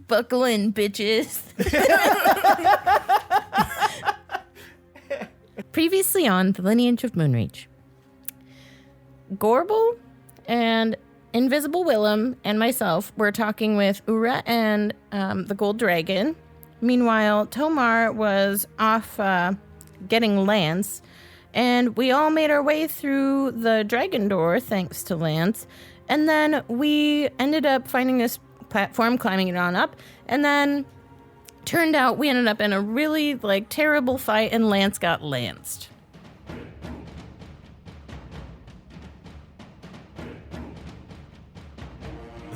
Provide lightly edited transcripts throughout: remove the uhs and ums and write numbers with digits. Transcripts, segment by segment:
Buckle in, bitches. Previously on the Lineage of Moonreach, Gorbel and Invisible Willem and myself were talking with Ura and the Gold Dragon. Meanwhile, Tomar was off getting Lance, and we all made our way through the dragon door thanks to Lance. And then we ended up finding this platform, climbing it on up, and then turned out we ended up in a really terrible fight, and Lance got lanced.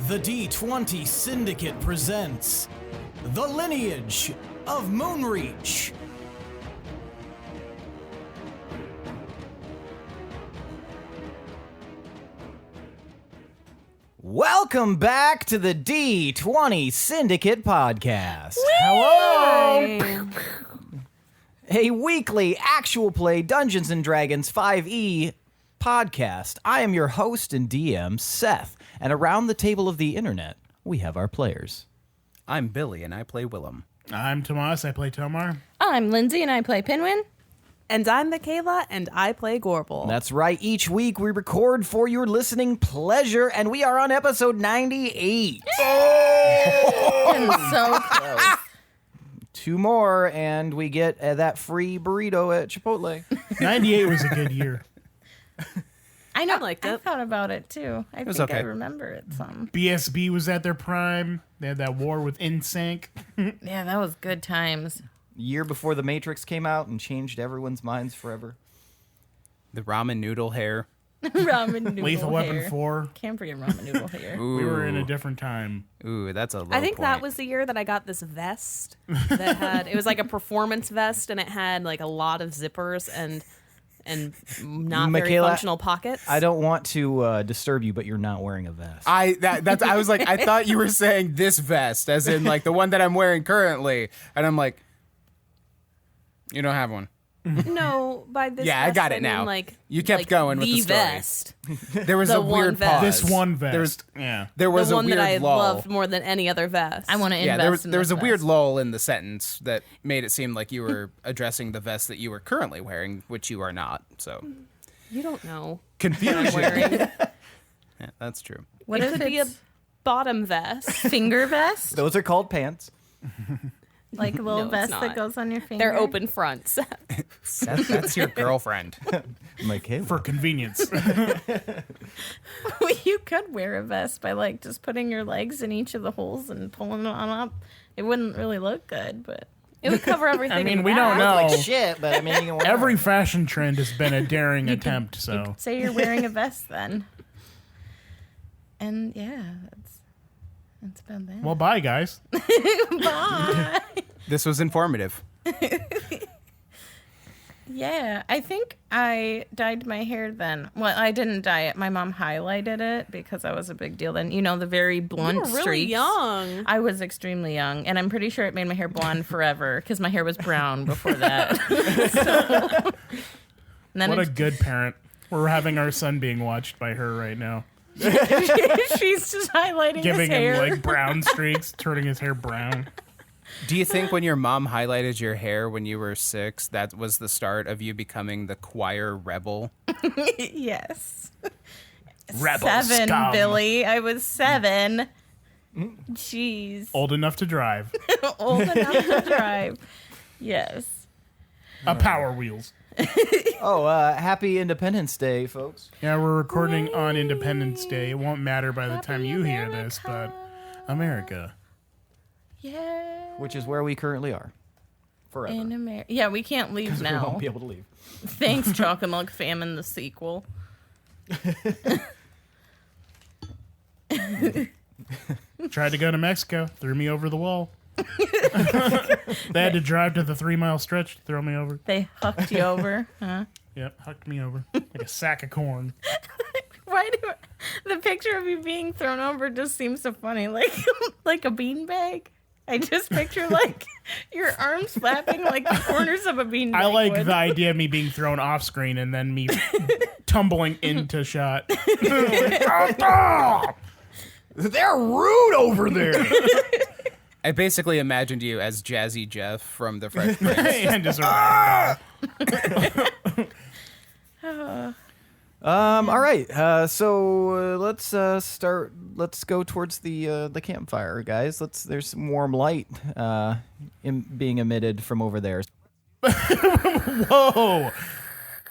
The D20 Syndicate presents The Lineage of Moonreach. Welcome back to the D20 Syndicate podcast. Hello! A weekly actual play Dungeons & Dragons 5e podcast. I am your host and DM, Seth, and around the table of the internet, we have our players. I'm Billy, and I play Willem. I'm Tomas, I play Tomar. I'm Lindsey, and I play Pinwin. And I'm Michaela, and I play Gorbel. That's right. Each week we record for your listening pleasure, and we are on episode 98. Oh! So close. 2 more, and we get that free burrito at Chipotle. 98 was a good year. I know. I liked I it. thought about it, too. I think okay. I remember it some. BSB was at their prime. They had that war with InSync. Yeah, that was good times. Year before The Matrix came out and changed everyone's minds forever. The ramen noodle hair. Ramen noodle Lethal hair. Weapon 4. Can't forget ramen noodle hair. Ooh. We were in a different time. Ooh, that's a low I think point. that was the year that I got this vest that had, it was like a performance vest, and it had like a lot of zippers and not very Michaela, functional pockets. I don't want to disturb you, but you're not wearing a vest. I was like, I thought you were saying this vest, as in like the one that I'm wearing currently, and I'm like, you don't have one. No, by this Yeah, I vest, got it mean, now. like, You kept like going with the story. vest. There was The a one weird vest. pause. This one vest. There was The a one weird that I lull. loved more than any other vest. I want to Yeah, invest in there was this a weird vest. lull in the sentence that made it seem like you were addressing the vest that you were currently wearing, which you are not. So You don't know what I'm confusion. wearing. Yeah, that's true. What It if could be a it's bottom vest. finger vest? Those are called pants. Like a little No, it's vest that not. goes on your finger? They're open fronts. That's your girlfriend. Michaela. For convenience. You could wear a vest by just putting your legs in each of the holes and pulling it on up. It wouldn't really look good, but It would cover everything. I mean, in we the don't back. know. Shit, but I mean, you can wear Every fashion trend has been a daring attempt, you so. could say you're wearing a vest then. And yeah, that's about that. Well, bye, guys. Bye. This was informative. Yeah, I think I dyed my hair then. Well, I didn't dye it. My mom highlighted it because I was a big deal then. You know, the very blunt You were really streaks. young. I was extremely young, and I'm pretty sure it made my hair blonde forever because my hair was brown before that. And then What a it- good parent. We're having our son being watched by her right now. she's just highlighting Giving his hair. him brown streaks, turning his hair brown. Do you think when your mom highlighted your hair when you were 6, that was the start of you becoming the choir rebel? Yes. Rebel 7, scum. Billy. I was 7. Jeez. Old enough to drive. Old enough to drive. Yes. Power Wheels. Oh, happy Independence Day, folks. Yeah, we're recording on Independence Day. It won't matter by the time you hear this, but America. Yeah. Which is where we currently are. Forever. In America. Yeah, we can't leave Because we now. won't be able to leave. Thanks, Chocolate Milk Famine, the sequel. Tried to go to Mexico, threw me over the wall. They had to drive to the 3-mile stretch to throw me over. They hucked you over, huh? Yep, hucked me over like a sack of corn. Why do the picture of you being thrown over just seems so funny, like a beanbag? I just picture your arms flapping like the corners of a beanbag. I like would. the idea of me being thrown off screen and then me tumbling into shot. They're rude over there. I basically imagined you as Jazzy Jeff from The Fresh Prince. And just All right. So let's start. Let's go towards the campfire, guys. There's some warm light being emitted from over there. Whoa.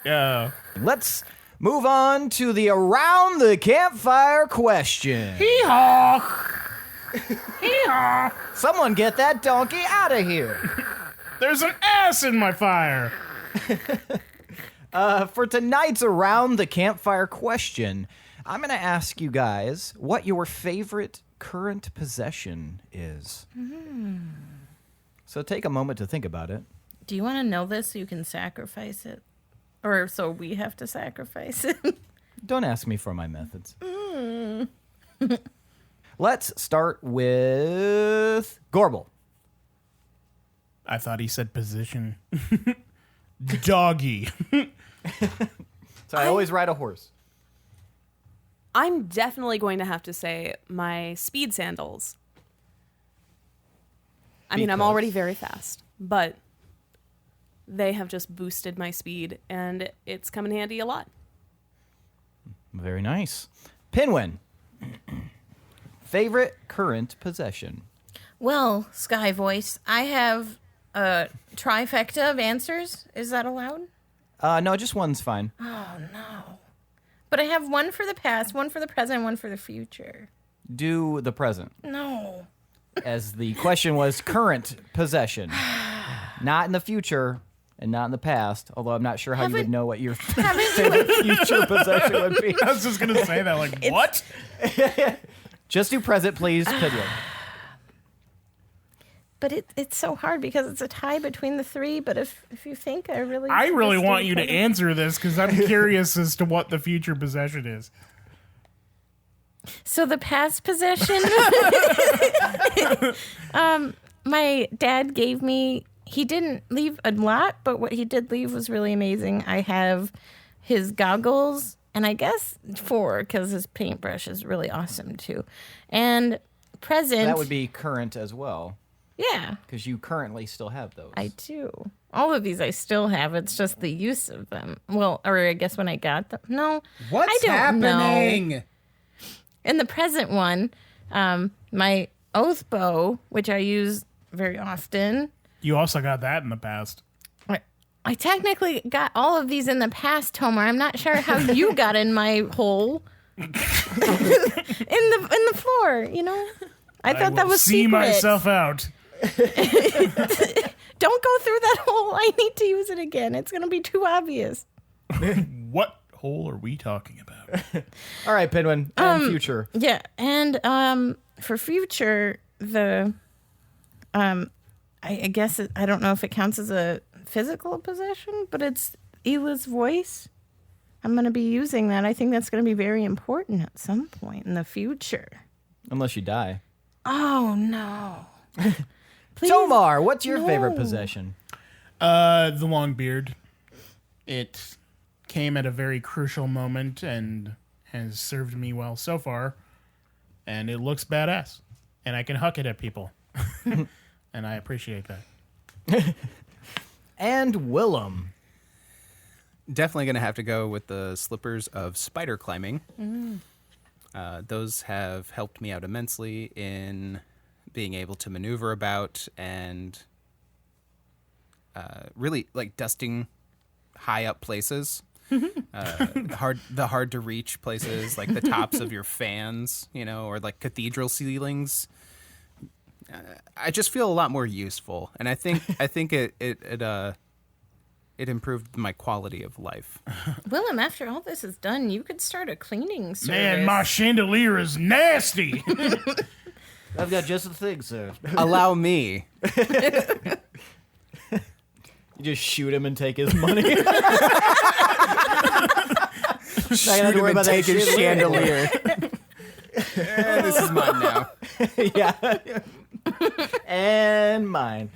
Yeah. Let's move on to the around the campfire question. Hee-haw. Hee-haw. Someone get that donkey out of here. There's an ass in my fire. For tonight's around the campfire question, I'm going to ask you guys what your favorite current possession is. So take a moment to think about it. Do you want to know this so you can sacrifice it? Or so we have to sacrifice it? Don't ask me for my methods. Let's start with Gorbel. I thought he said position. Doggy. So I always ride a horse. I'm definitely going to have to say my speed sandals. I mean, I'm Because? already very fast, but they have just boosted my speed, and it's come in handy a lot. Very nice. Pinwin. Favorite current possession. Well, Sky Voice, I have a trifecta of answers. Is that allowed? No, just one's fine. Oh, no. But I have one for the past, one for the present, one for the future. Do the present. No. As the question was current possession. Not in the future and not in the past, although I'm not sure how you would know what your favorite future possession would be. I was just going to say that, like, what? Just do present, please, Pinwin. But it's so hard because it's a tie between the three. But if you think I really want you to answer this because I'm curious as to what the future possession is. So the past possession, my dad gave me. He didn't leave a lot, but what he did leave was really amazing. I have his goggles, and I guess 4 because his paintbrush is really awesome too. And present. That would be current as well. Yeah. Because you currently still have those. I do. All of these I still have. It's just the use of them. Well, or I guess when I got them. No. What's I don't happening? know. In the present one, my oath bow, which I use very often. You also got that in the past. I technically got all of these in the past, Tomas. I'm not sure how you got in my hole. in the floor, you know? I thought that was see secret. myself out. Don't go through that hole. I need to use it again. It's going to be too obvious. What hole are we talking about? All right, Pinwin. And future. Yeah, and for future, the I guess I don't know if it counts as a physical possession, but it's Ela's voice. I'm going to be using that. I think that's going to be very important at some point in the future. Unless you die. Oh no! Please, Tomar, what's your favorite no. possession? The long beard. It came at a very crucial moment and has served me well so far. And it looks badass. And I can huck it at people. And I appreciate that. And Willem. Definitely going to have to go with the slippers of spider climbing. Those have helped me out immensely in being able to maneuver about and really like dusting high up places, the hard to reach places, like the tops of your fans, you know, or like cathedral ceilings. I just feel a lot more useful, and I think it improved my quality of life. Willem, after all this is done, you could start a cleaning service. Man, my chandelier is nasty. I've got just the thing, sir. Allow me. You just shoot him and take his money. Shoot him and take his chandelier. This is mine now. Yeah. And mine.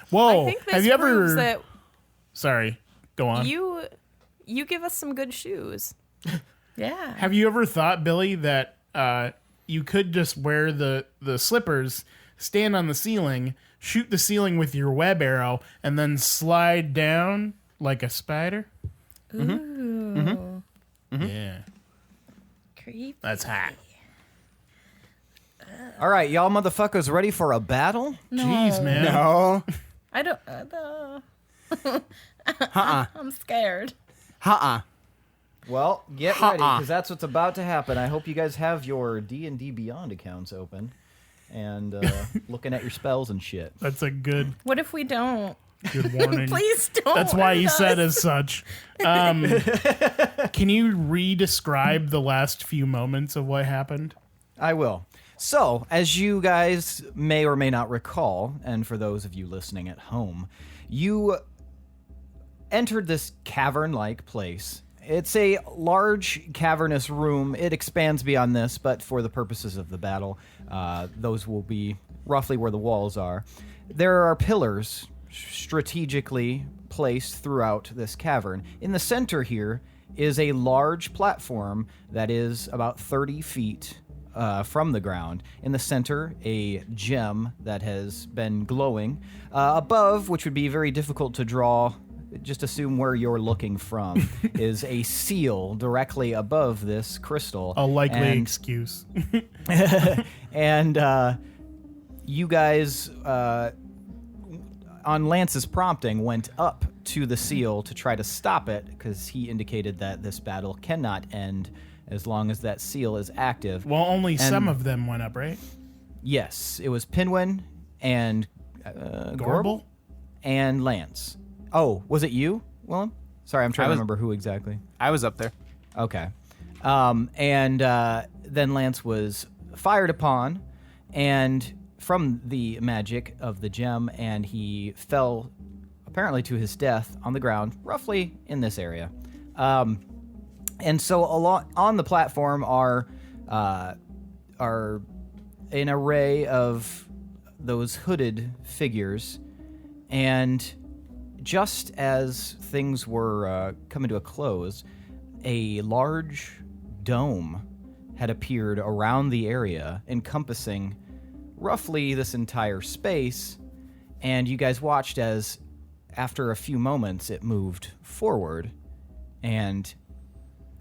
Whoa. I think this have you proves ever... that Sorry. Go on. you give us some good shoes. Yeah. Have you ever thought, Billy, that you could just wear the slippers stand on the ceiling, shoot the ceiling with your web arrow, and then slide down like a spider. Ooh. Yeah. Creepy. That's hot. All right, y'all motherfuckers ready for a battle? Jeez, man. No. I don't. I'm scared. Well, get ready, because that's what's about to happen. I hope you guys have your D&D Beyond accounts open and looking at your spells and shit. That's a good What if we don't? warning. Please don't. That's why end he us. said as such. Can you re-describe the last few moments of what happened? I will. So, as you guys may or may not recall, and for those of you listening at home, you entered this cavern-like place. It's a large cavernous room. It expands beyond this, but for the purposes of the battle, those will be roughly where the walls are. There are pillars strategically placed throughout this cavern. In the center here is a large platform that is about 30 feet from the ground. In the center, a gem that has been glowing. Above, which would be very difficult to draw, just assume where you're looking from, is a seal directly above this crystal. A likely excuse. And you guys, on Lance's prompting, went up to the seal to try to stop it, because he indicated that this battle cannot end as long as that seal is active. Well, only some of them went up, right? Yes, it was Pinwin and Gorbel Gorbel? and Lance. Oh, was it you, Willem? Sorry, I'm trying to remember who exactly. I was up there. Okay. And then Lance was fired upon, and from the magic of the gem, and he fell apparently to his death on the ground, roughly in this area. And so on the platform are an array of those hooded figures, and just as things were coming to a close, a large dome had appeared around the area, encompassing roughly this entire space, and you guys watched as, after a few moments, it moved forward, and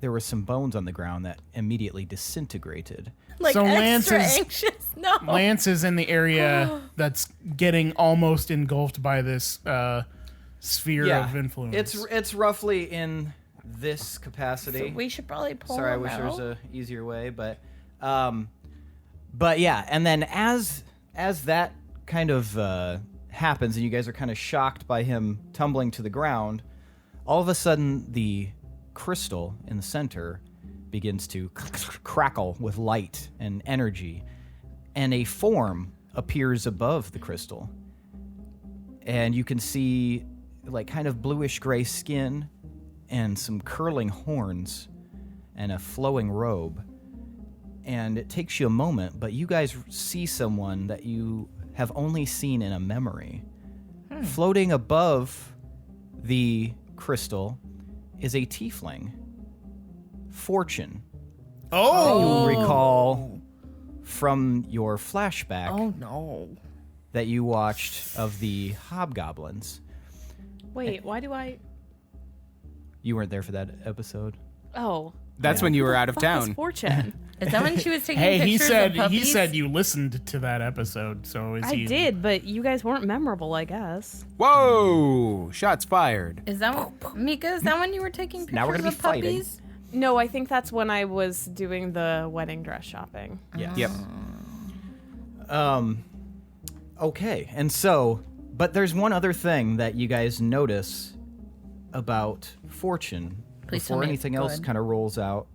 there were some bones on the ground that immediately disintegrated. Like So extra Lance is- anxious. No. Lance is in the area that's getting almost engulfed by this sphere of influence. It's roughly in this capacity. We should probably pull Sorry, I him wish there was out. a easier way, but yeah. And then as that kind of happens, and you guys are kind of shocked by him tumbling to the ground, all of a sudden the crystal in the center begins to crackle with light and energy, and a form appears above the crystal, and you can see like kind of bluish gray skin and some curling horns and a flowing robe. And it takes you a moment, but you guys see someone that you have only seen in a memory. Floating above the crystal is a tiefling, Fortune. Oh! You will recall from your flashback Oh no. that you watched of the hobgoblins. Wait, why do I? You weren't there for that episode. Oh, That's when you were out of fuck is town. Fortune. Is that when she was taking Hey, pictures of puppies? he said you listened to that episode, so is I he? did, but you guys weren't memorable, I guess. Whoa! Shots fired. Is that what, Mika? Is that when you were taking pictures Now we're gonna of be fighting. puppies? No, I think that's when I was doing the wedding dress shopping. Yes. Yep. Okay, and so, but there's one other thing that you guys notice about Fortune Please tell before me it's anything else good. kind of rolls out.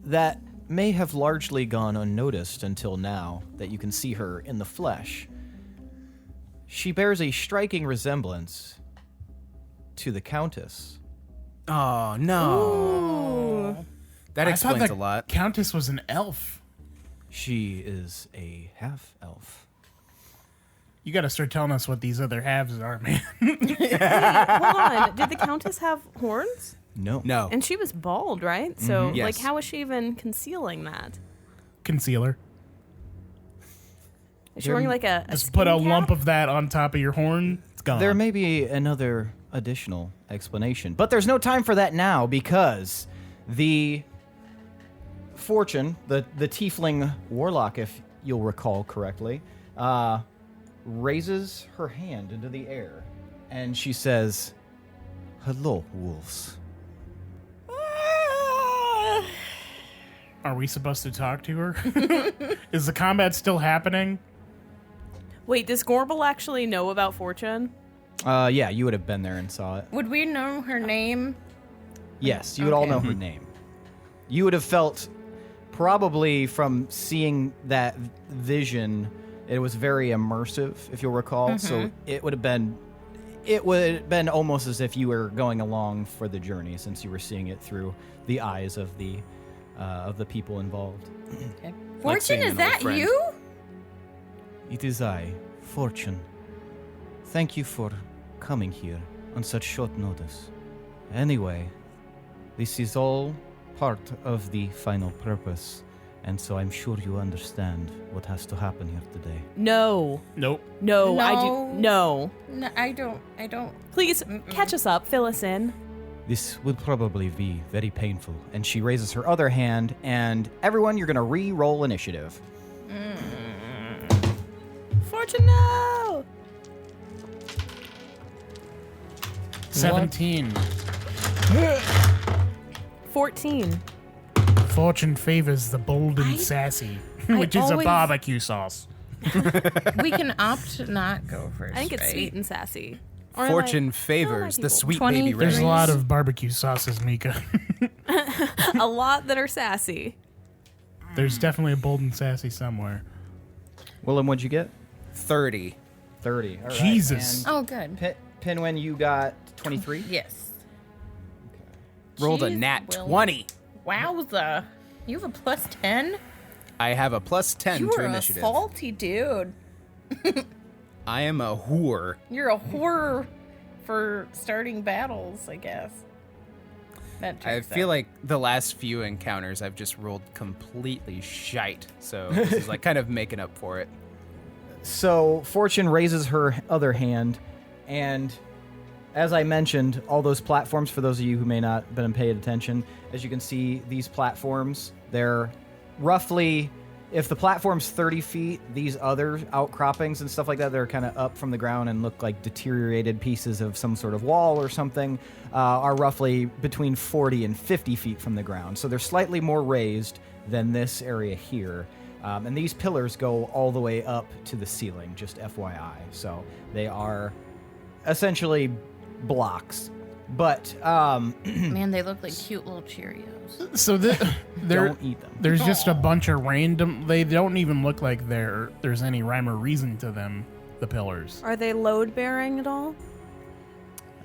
That may have largely gone unnoticed until now that you can see her in the flesh. She bears a striking resemblance to the Countess. Oh no. That I thought explains the a lot. Countess was an elf. She is a half-elf. You got to start telling us what these other halves are, man. Hold on, did the Countess have horns? No. No. And she was bald, right? So, Yes. like, how was she even concealing that? Concealer. Is she wearing like a Just put a skin cap? lump of that on top of your horn. It's gone. There may be another additional explanation, but there's no time for that now because the Fortune, the tiefling warlock, if you'll recall correctly, raises her hand into the air and she says, "Hello, wolves." Are we supposed to talk to her? Is the combat still happening? Wait, does Gorbel actually know about Fortune? Yeah, you would have been there and saw it. Would we know her name? Yes, you would all Okay. know her name. You would have felt, probably from seeing that vision, it was very immersive, if you'll recall. So it would have been almost as if you were going along for the journey, since you were seeing it through the eyes of the people involved. Okay. Like seeing Fortune, is an old that friend. you? It is I, Fortune. Thank you for coming here on such short notice. Anyway, this is all part of the final purpose, and so I'm sure you understand what has to happen here today. No. Nope. No, I do. No. No. No, I don't. Please catch us up. Fill us in. This will probably be very painful. And she raises her other hand, and everyone, you're going to re-roll initiative. Fortune, no. 17. 14. Fortune favors the bold and sassy, which is always- a barbecue sauce. We can opt to not go first. I think it's right? sweet and sassy. Or am Fortune I- favors I the like sweet 20 baby There's red. a lot of barbecue sauces, Mika. a lot that are sassy. There's definitely a bold and sassy somewhere. Willem, what'd you get? 30. 30. All right. Jesus. And Oh, good. Pinwin, you got 23? Yes. Rolled a Jeez, nat Will. 20. Wowza. You have a plus 10? I have a plus 10 You to are a initiative. salty dude. I am a whore. You're a horror for starting battles, I guess. That I checks feel out. like the last few encounters I've just rolled completely shite. So this is like kind of making up for it. So Fortune raises her other hand, and as I mentioned, all those platforms, for those of you who may not have been paying attention, as you can see, these platforms, they're roughly, if the platform's 30 feet, these other outcroppings and stuff like that, they're kind of up from the ground and look like deteriorated pieces of some sort of wall or something, are roughly between 40 and 50 feet from the ground. So they're slightly more raised than this area here. And these pillars go all the way up to the ceiling, just FYI. So they are essentially blocks. But Man, they look like cute little Cheerios. So don't eat them. there's just a bunch of random. They don't even look like there's any rhyme or reason to them. The pillars. Are they load bearing at all?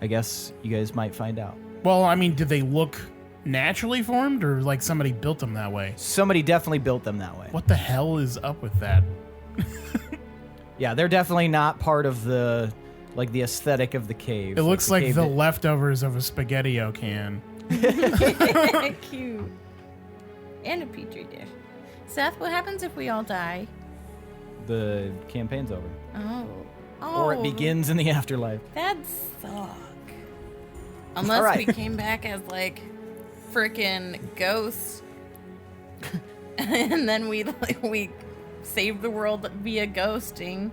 I guess you guys might find out. Well, I mean, did they look naturally formed or like somebody built them that way? Somebody definitely built them that way. What the hell is up with that? Yeah, they're definitely not part of the aesthetic of the cave. It looks like cave the that- leftovers of a SpaghettiO can. Cute. And a petri dish. Seth, what happens if we all die? the campaign's over. Oh. Or it begins in the afterlife. That'd suck. Unless All right. we came back as like freaking ghosts. And then we saved the world via ghosting.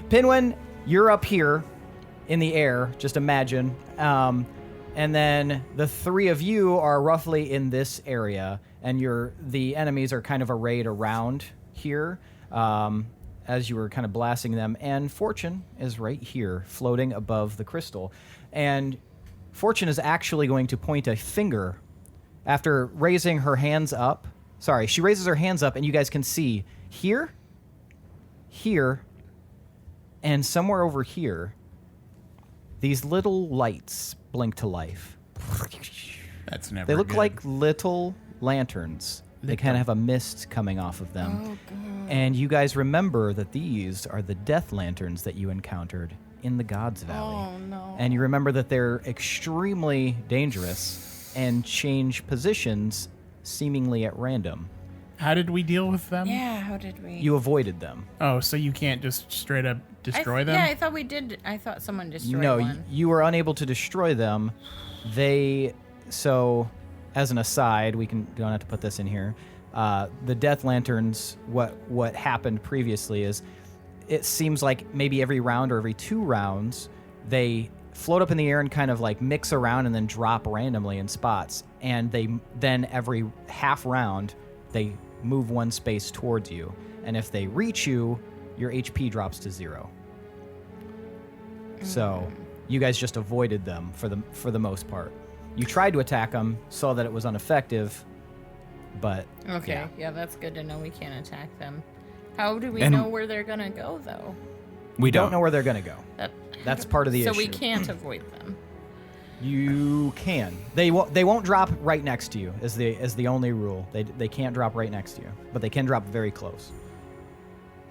Pinwin, you're up here in the air, just imagine. And then the three of you are roughly in this area, and the enemies are kind of arrayed around here as you were kind of blasting them. And Fortune is right here, floating above the crystal. And Fortune is actually going to point a finger after raising her hands up. Sorry, she raises her hands up, and you guys can see here, and somewhere over here, these little lights blink to life. That's never. They look good. like little lanterns. They kind of have a mist coming off of them. Oh, God. And you guys remember that these are the death lanterns that you encountered in the Gods Valley. Oh, no. And you remember that they're extremely dangerous and change positions seemingly at random. How did we deal with them? Yeah, how did we? You avoided them. Oh, so you can't just straight up destroy them? Yeah, I thought we did. I thought someone destroyed No, one. you were unable to destroy them. So, as an aside, don't have to put this in here. The Death Lanterns, what happened previously is, it seems like maybe every round or every 2 rounds, they float up in the air and kind of like mix around and then drop randomly in spots. And then every half round, they move 1 space towards you. And if they reach you, your HP drops to 0. So you guys just avoided them for the most part. You tried to attack them, saw that it was ineffective, but Okay, yeah, that's good to know. We can't attack them. How do we And- know where they're gonna go, though? We don't know where they're gonna go. That's part of the issue. So we can't avoid them. You can. They won't drop right next to you. Is the only rule. They can't drop right next to you, but they can drop very close.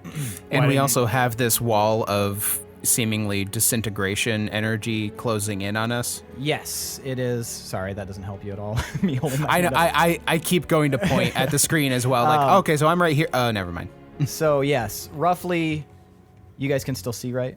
And Why we didn't- also have this wall of seemingly disintegration energy closing in on us. Yes, it is. Sorry, that doesn't help you at all. Me holding my I know. hand up. I keep going to point at the screen as well. Like, okay, so I'm right here. Oh, never mind. So yes, roughly, you guys can still see, right?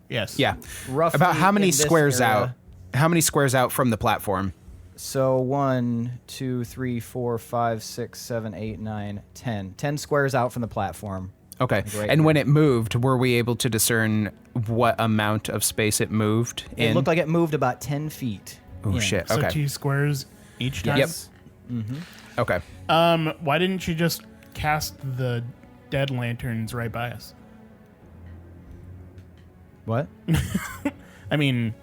Yes. Yeah. Roughly About how many in this squares area- out? How many squares out from the platform? So 1, 2, 3, 4, 5, 6, 7, 8, 9, 10. 10 squares out from the platform. Okay. Right And here. when it moved, were we able to discern what amount of space it moved in? It looked like it moved about 10 feet. Oh, in. shit. So Okay. 2 squares each time? Yep. Okay. Why didn't you just cast the dead lanterns right by us? What? I mean,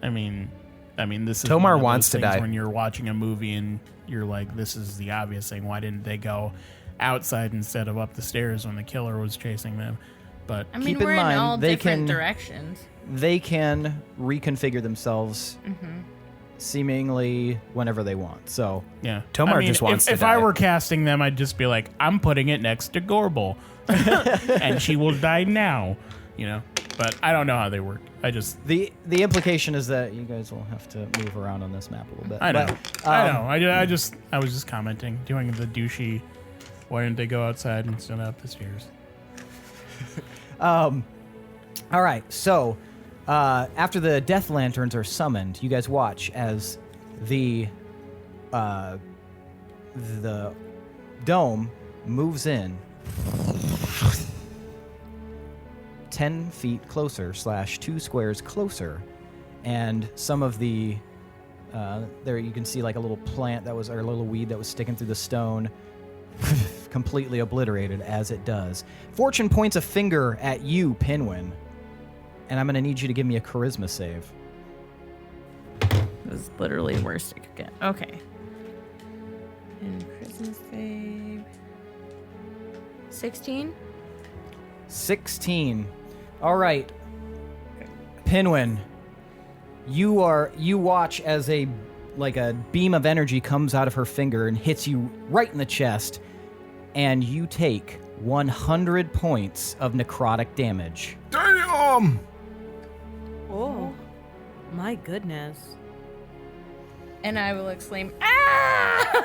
this is Tomar one of wants those to things die. when you're watching a movie and you're like, this is the obvious thing. Why didn't they go outside instead of up the stairs when the killer was chasing them? But I mean, Keep in we're mind, in all they different can- directions. They can reconfigure themselves seemingly whenever they want. So yeah, Tomar just wants if to I die. were casting them, I'd just be like, I'm putting it next to Gorbel, and she will die now. You know, but I don't know how they work. I just the implication is that you guys will have to move around on this map a little bit. I know. But, I know. I was just commenting, doing the douchey. Why didn't they go outside instead of up the stairs? All right, so after the Death Lanterns are summoned, you guys watch as the dome moves in 10 feet closer / 2 squares closer, and some of the there you can see like a little plant or a little weed that was sticking through the stone completely obliterated as it does. Fortune points a finger at you, Pinwin, and I'm going to need you to give me a charisma save. It was literally the worst it could get. Okay. And Christmas save. 16? 16. All right. Pinwin, you watch as a beam of energy comes out of her finger and hits you right in the chest, and you take 100 points of necrotic damage. Damn! Oh, my goodness. And I will exclaim, ah!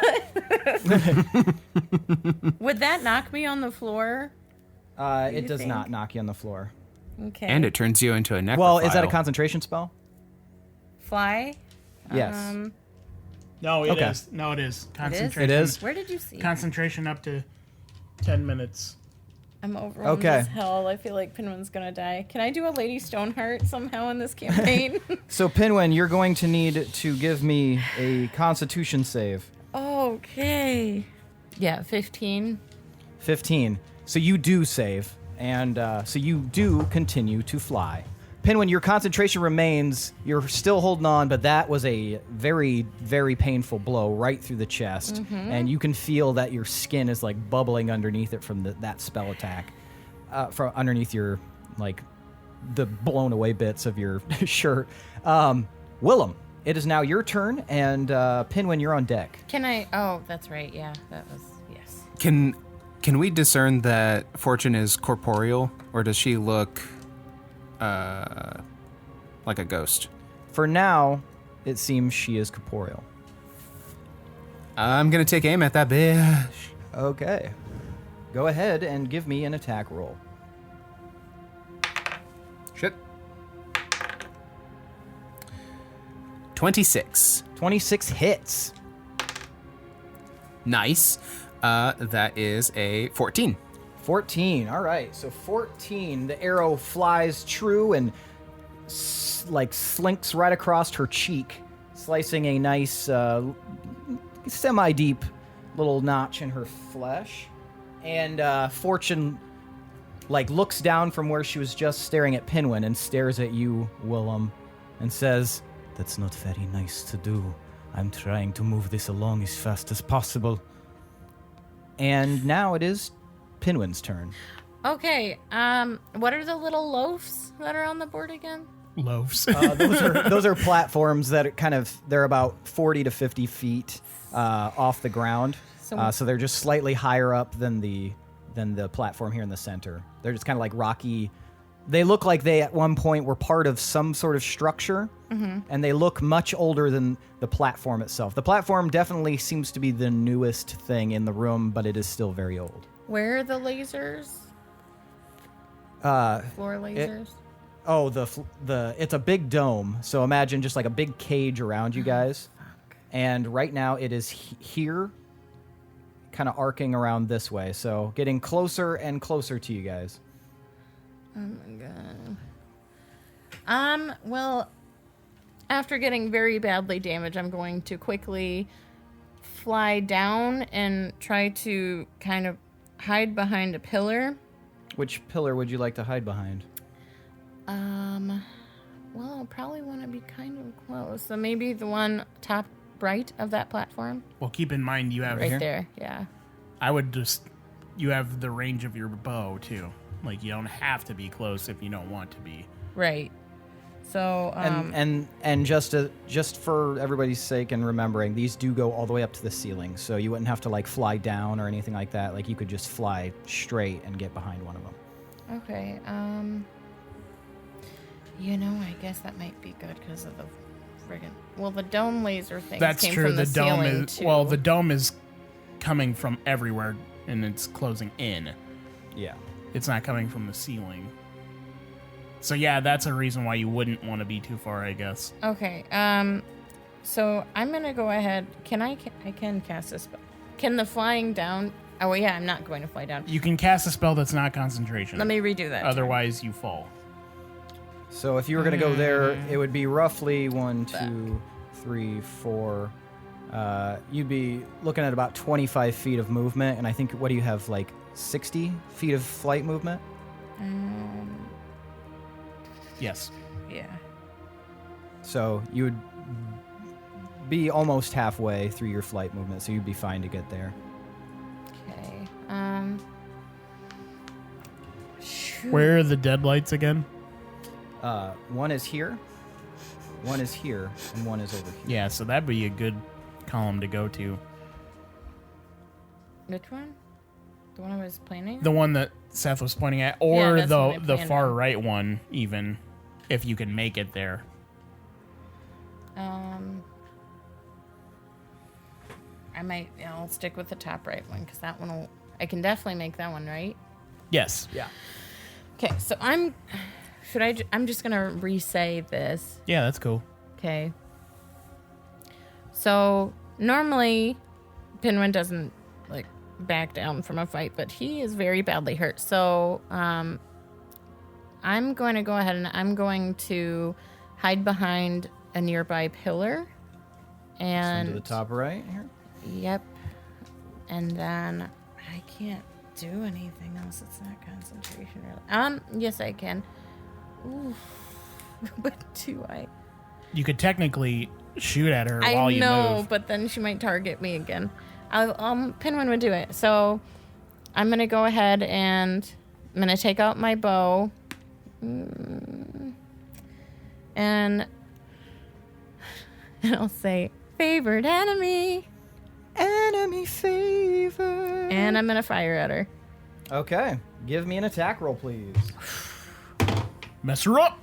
Would that knock me on the floor? It does think? not knock you on the floor. Okay. And it turns you into a necrophile. Well, is that a concentration spell? Fly? Yes. No, it Okay. is. No, it is. It Concentration. is? Where did you see? Concentration up to 10 minutes. I'm overwhelmed Okay. as hell. I feel like Pinwin's gonna die. Can I do a Lady Stoneheart somehow in this campaign? So, Pinwin, you're going to need to give me a Constitution save. Okay. Yeah, 15. 15. So you do save, and so you do continue to fly. Pinwin, your concentration remains. You're still holding on, but that was a very, very painful blow right through the chest, and you can feel that your skin is like bubbling underneath it from that spell attack, from underneath your the blown away bits of your shirt. Willem, it is now your turn, and Pinwin, you're on deck. Can I? Oh, that's right. Yeah, that was, yes. Can we discern that Fortune is corporeal, or does she look like a ghost? For now, it seems she is corporeal. I'm gonna take aim at that bitch. Okay. Go ahead and give me an attack roll. Shit. 26. 26 hits. Nice. That is a 14. 14. All right. So 14. The arrow flies true and slinks right across her cheek, slicing a nice semi-deep little notch in her flesh. And Fortune looks down from where she was just staring at Pinwin and stares at you, Willem, and says, "That's not very nice to do. I'm trying to move this along as fast as possible." And now it is Pinwin's turn. Okay. What are the little loaves that are on the board again? Loaves. Those are platforms that are they're about 40 to 50 feet off the ground. So they're just slightly higher up than the platform here in the center. They're just kind of like rocky. They look like they at one point were part of some sort of structure, and they look much older than the platform itself. The platform definitely seems to be the newest thing in the room, but it is still very old. Where are the lasers? Floor lasers? It's a big dome. So imagine just like a big cage around you guys. And right now it is here, kind of arcing around this way. So getting closer and closer to you guys. Oh my god. Well, after getting very badly damaged, I'm going to quickly fly down and try to kind of hide behind a pillar. Which pillar would you like to hide behind? Well, I'll probably want to be kind of close. So maybe the one top right of that platform. Well, keep in mind you have Right there, yeah. You have the range of your bow too. You don't have to be close if you don't want to be. Right. So and just for everybody's sake and remembering, these do go all the way up to the ceiling, so you wouldn't have to fly down or anything like that. You could just fly straight and get behind one of them. Okay. I guess that might be good because of the friggin'. Well, the dome laser thing. That's came true. From the dome ceiling is too. well. The dome is coming from everywhere, and it's closing in. Yeah. It's not coming from the ceiling. So yeah, that's a reason why you wouldn't want to be too far, I guess. Okay. So I'm gonna go ahead. I can cast a spell. Can the flying down? Oh yeah, I'm not going to fly down. You can cast a spell that's not concentration. Let me redo that. Otherwise, you fall. So if you were going to go there, it would be roughly 1, 2, 3, 4. You'd be looking at about 25 feet of movement, and I think, what do you have, 60 feet of flight movement? Yes. Yeah. So you would be almost halfway through your flight movement, so you'd be fine to get there. Okay. Where are the deadlights again? One is here, one is here, and one is over here. Yeah, so that'd be a good column to go to. Which one? The one I was planning? The one that Seth was pointing at, or that's the one I the planned far on. right one, even, if you can make it there. I'll stick with the top right one because that one I can definitely make that one, right? Yes. Yeah. Okay, so I'm just gonna re-say this. Yeah, that's cool. Okay. So normally, Pinwin doesn't back down from a fight, but he is very badly hurt. So I'm going to go ahead and I'm going to hide behind a nearby pillar. And To the top right here. Yep. And then I can't do anything else. It's not concentration. Really. Yes, I can. Ooh. But do I? You could technically shoot at her I while you know, move. but then she might target me again. Pinwin would do it. So I'm going to go ahead and I'm going to take out my bow. And I'll say, favored enemy. Enemy favor. And I'm going to fire at her. Okay. Give me an attack roll, please. Mess her up.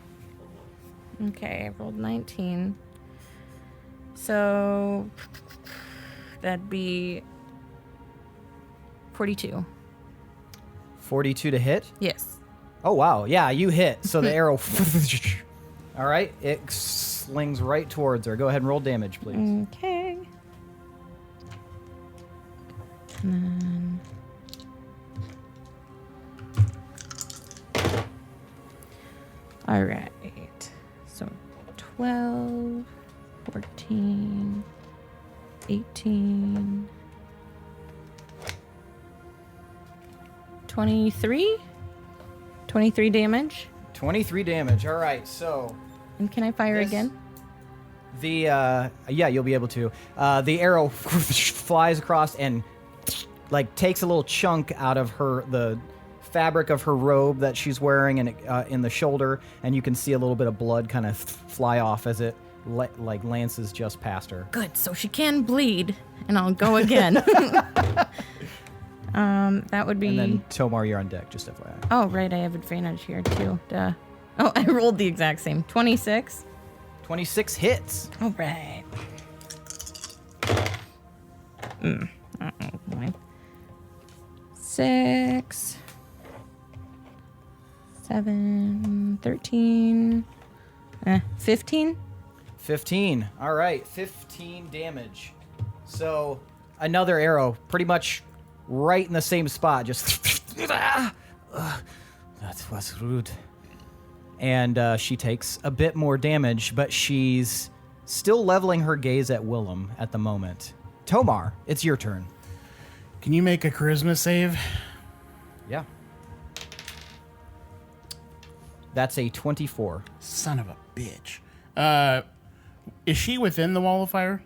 Okay, I rolled 19. So that'd be 42. 42 to hit. Yes. Oh, wow. Yeah, you hit. So the arrow... All right. It slings right towards her. Go ahead and roll damage, please. Okay. And then... All right. So 12, 14, 18, 23? 23 damage. 23 damage. All right. So... And can I fire This- again? yeah, you'll be able to. The arrow flies across and like takes a little chunk out of the fabric of her robe that she's wearing and in the shoulder, and you can see a little bit of blood kind of fly off as it like lances just past her. Good, so she can bleed, and I'll go again. That would be... And then Tomar, you're on deck, just FYI. Oh, right, I have advantage here, too. Duh. Oh, I rolled the exact same. 26. 26 hits. All right. Boy. 6, 7, 13, 15. 15. All right, 15 damage. So another arrow, pretty much right in the same spot. Just that was rude. And she takes a bit more damage, but she's still leveling her gaze at Willem at the moment. Tomar, it's your turn. Can you make a charisma save? Yeah. That's a 24. Son of a bitch. Is she within the wall of fire?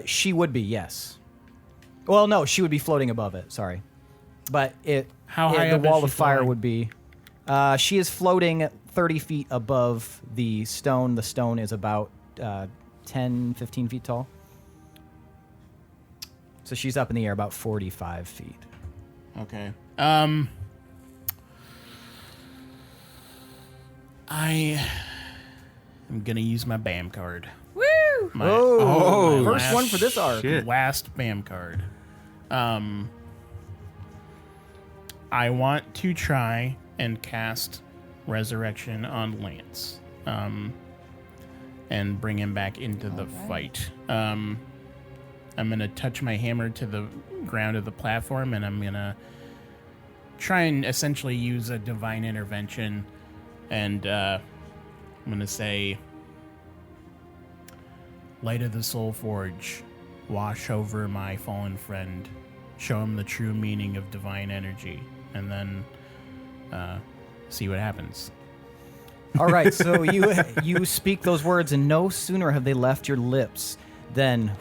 She would be, yes. Well, no, she would be floating above it. Sorry, but How high the up is wall she of fire floating? would be. She is floating 30 feet above the stone. The stone is about 10, 15 feet tall. So she's up in the air about 45 feet. Okay. I am gonna use my BAM card. Woo! My, Oh, my first last- one for this arc. Last BAM card. I want to try and cast Resurrection on Lance, and bring him back into the fight. I'm gonna touch my hammer to the ground of the platform, and I'm gonna try and essentially use a divine intervention, and I'm gonna say, "Light of the Soul Forge, wash over my fallen friend, show him the true meaning of divine energy," and then see what happens. All right, so you speak those words, and no sooner have they left your lips than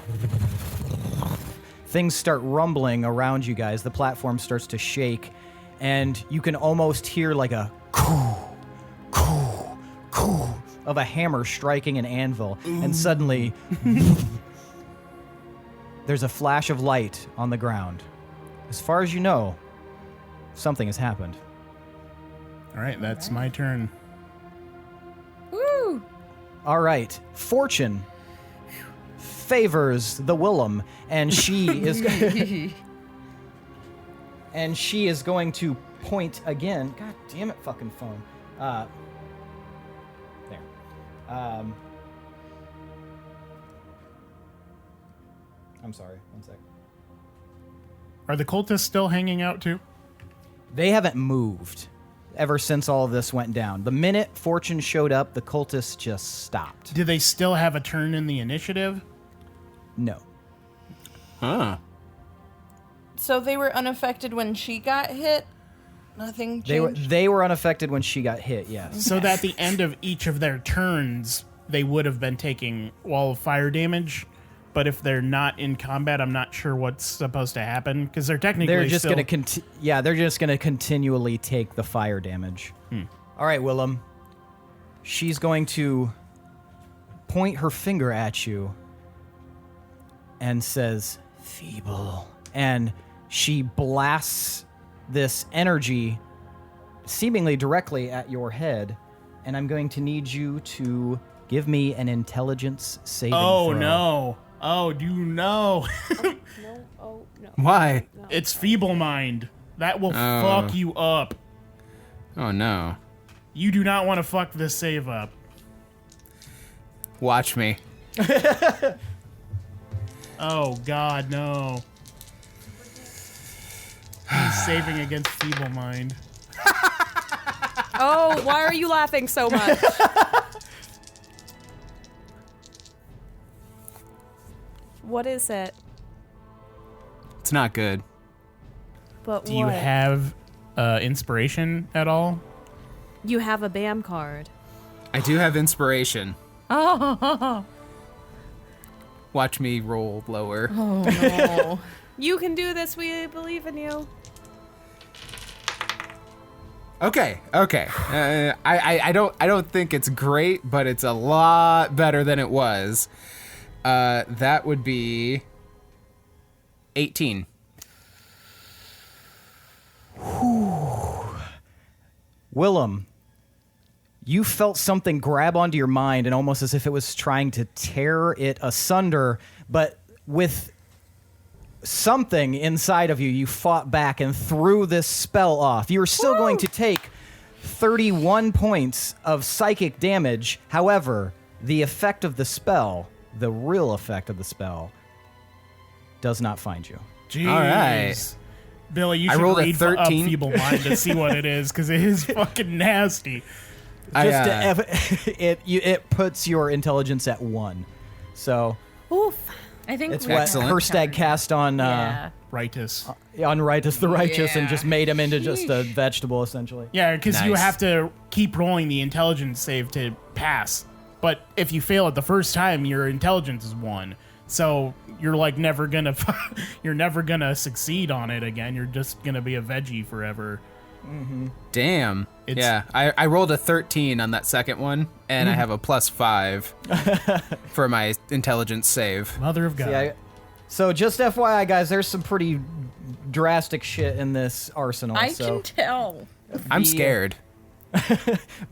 things start rumbling around you guys. The platform starts to shake, and you can almost hear like a coo, coo, coo of a hammer striking an anvil. And suddenly, there's a flash of light on the ground. As far as you know, something has happened. All right, that's my turn. Woo! All right, fortune favors the Willem, and she is going to point again. God damn it, fucking phone. There. I'm sorry. One sec. Are the cultists still hanging out too? They haven't moved ever since all of this went down. The minute Fortune showed up, the cultists just stopped. Do they still have a turn in the initiative? No. Huh. So they were unaffected when she got hit? Nothing changed? They were unaffected when she got hit, yes. So that at the end of each of their turns, they would have been taking wall of fire damage. But if they're not in combat, I'm not sure what's supposed to happen because they're technically They're just still... going to they're just going to continually take the fire damage. All right, Willem. She's going to point her finger at you and says, "Feeble." And she blasts this energy seemingly directly at your head, and I'm going to need you to give me an intelligence saving throw. Oh, no. Oh, do you know? No, oh, no. Why? No. It's Feeble Mind. That will fuck you up. Oh, no. You do not want to fuck this save up. Watch me. Oh, God, no. He's saving against Feeble Mind. Oh, why are you laughing so much? What is it? It's not good. But Do you have inspiration at all? You have a BAM card. I do have inspiration. Oh, Watch me roll lower. no. You can do this. We believe in you. Okay. I don't think it's great, but it's a lot better than it was. That would be 18. Willem, you felt something grab onto your mind and almost as if it was trying to tear it asunder, but with something inside of you, you fought back and threw this spell off. You're still going to take 31 points of psychic damage. However, the effect of the spell, the real effect of the spell, does not find you. Jeez. All right. Billy, you I should rolled a read 13. Feeble Mind to see what it is, because it is fucking nasty. It puts your intelligence at 1. So Oof. I think it's we what Excellent. Herstag cast on Yeah. Rightus. on Rightus the Righteous and Yeah. just made him into just a vegetable, essentially. Yeah, because you Nice. have to keep rolling the intelligence save to pass. But if you fail it the first time, your intelligence is 1. So you're like never gonna succeed on it again. You're just gonna be a veggie forever. Damn. It's- I rolled a 13 on that second one, and I have a +5 for my intelligence save. Mother of God. Yeah. So just FYI, guys, there's some pretty drastic shit in this arsenal. I so can tell. I'm scared.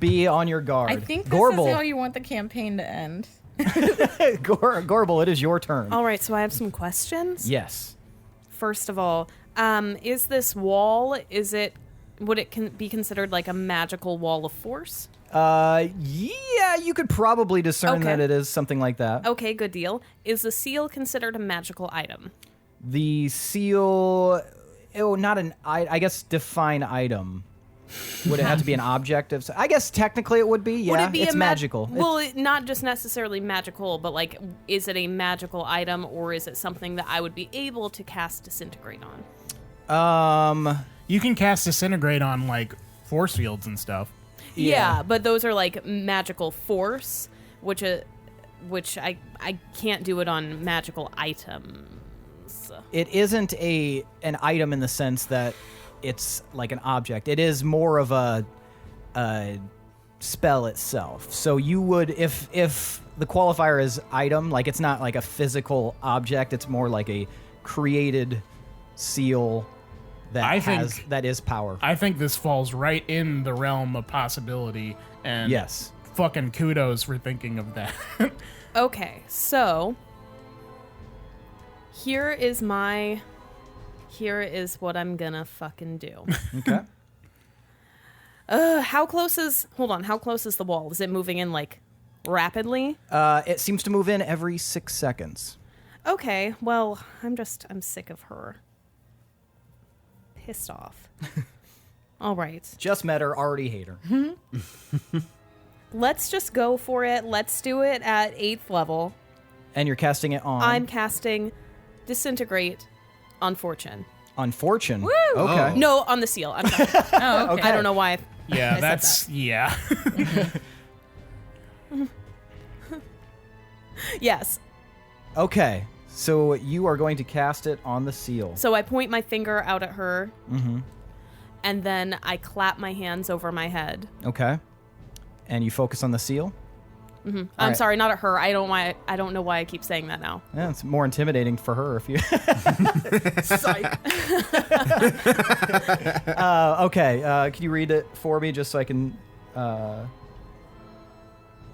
be on your guard. I think this Gorbel, is how you want the campaign to end. Gorbel, it is your turn. All right, so I have some questions. Yes. First of all, is this wall, would it be considered like a magical wall of force? Yeah, you could probably discern Okay. that it is something like that. Okay, good deal. Is the seal considered a magical item? The seal, not an, I guess define item. Would it have to be an object of? I guess technically it would be. Yeah, Would it be it's a magical. Well, not just necessarily magical, but like, is it a magical item or is it something that I would be able to cast Disintegrate on? You can cast Disintegrate on like force fields and stuff. Yeah, but those are like magical force, which I can't do it on magical items. It isn't an item in the sense that it's like an object. It is more of a spell itself. So you would, if the qualifier is item, like it's not like a physical object, it's more like a created seal that is power. I think this falls right in the realm of possibility. And Yes. fucking kudos for thinking of that. Okay, so here is what I'm gonna fucking do. Okay. How close is the wall? Is it moving in like rapidly? It seems to move in every 6 seconds. Okay, well, I'm sick of her. Pissed off. All right. Just met her, already hate her. Let's just go for it. Let's do it at 8th level. And you're casting it on? I'm casting Disintegrate on Fortune. On Fortune. Woo! Okay. Oh. No, on the seal. I'm sorry. Oh, okay. I don't know why. Yeah, said that's yeah. Yes. Okay. So you are going to cast it on the seal. So I point my finger out at her. And then I clap my hands over my head. Okay. And you focus on the seal? I'm right. sorry, not at her. I don't know why I keep saying that now. Yeah, it's more intimidating for her if you. Psych. Can you read it for me just so I can?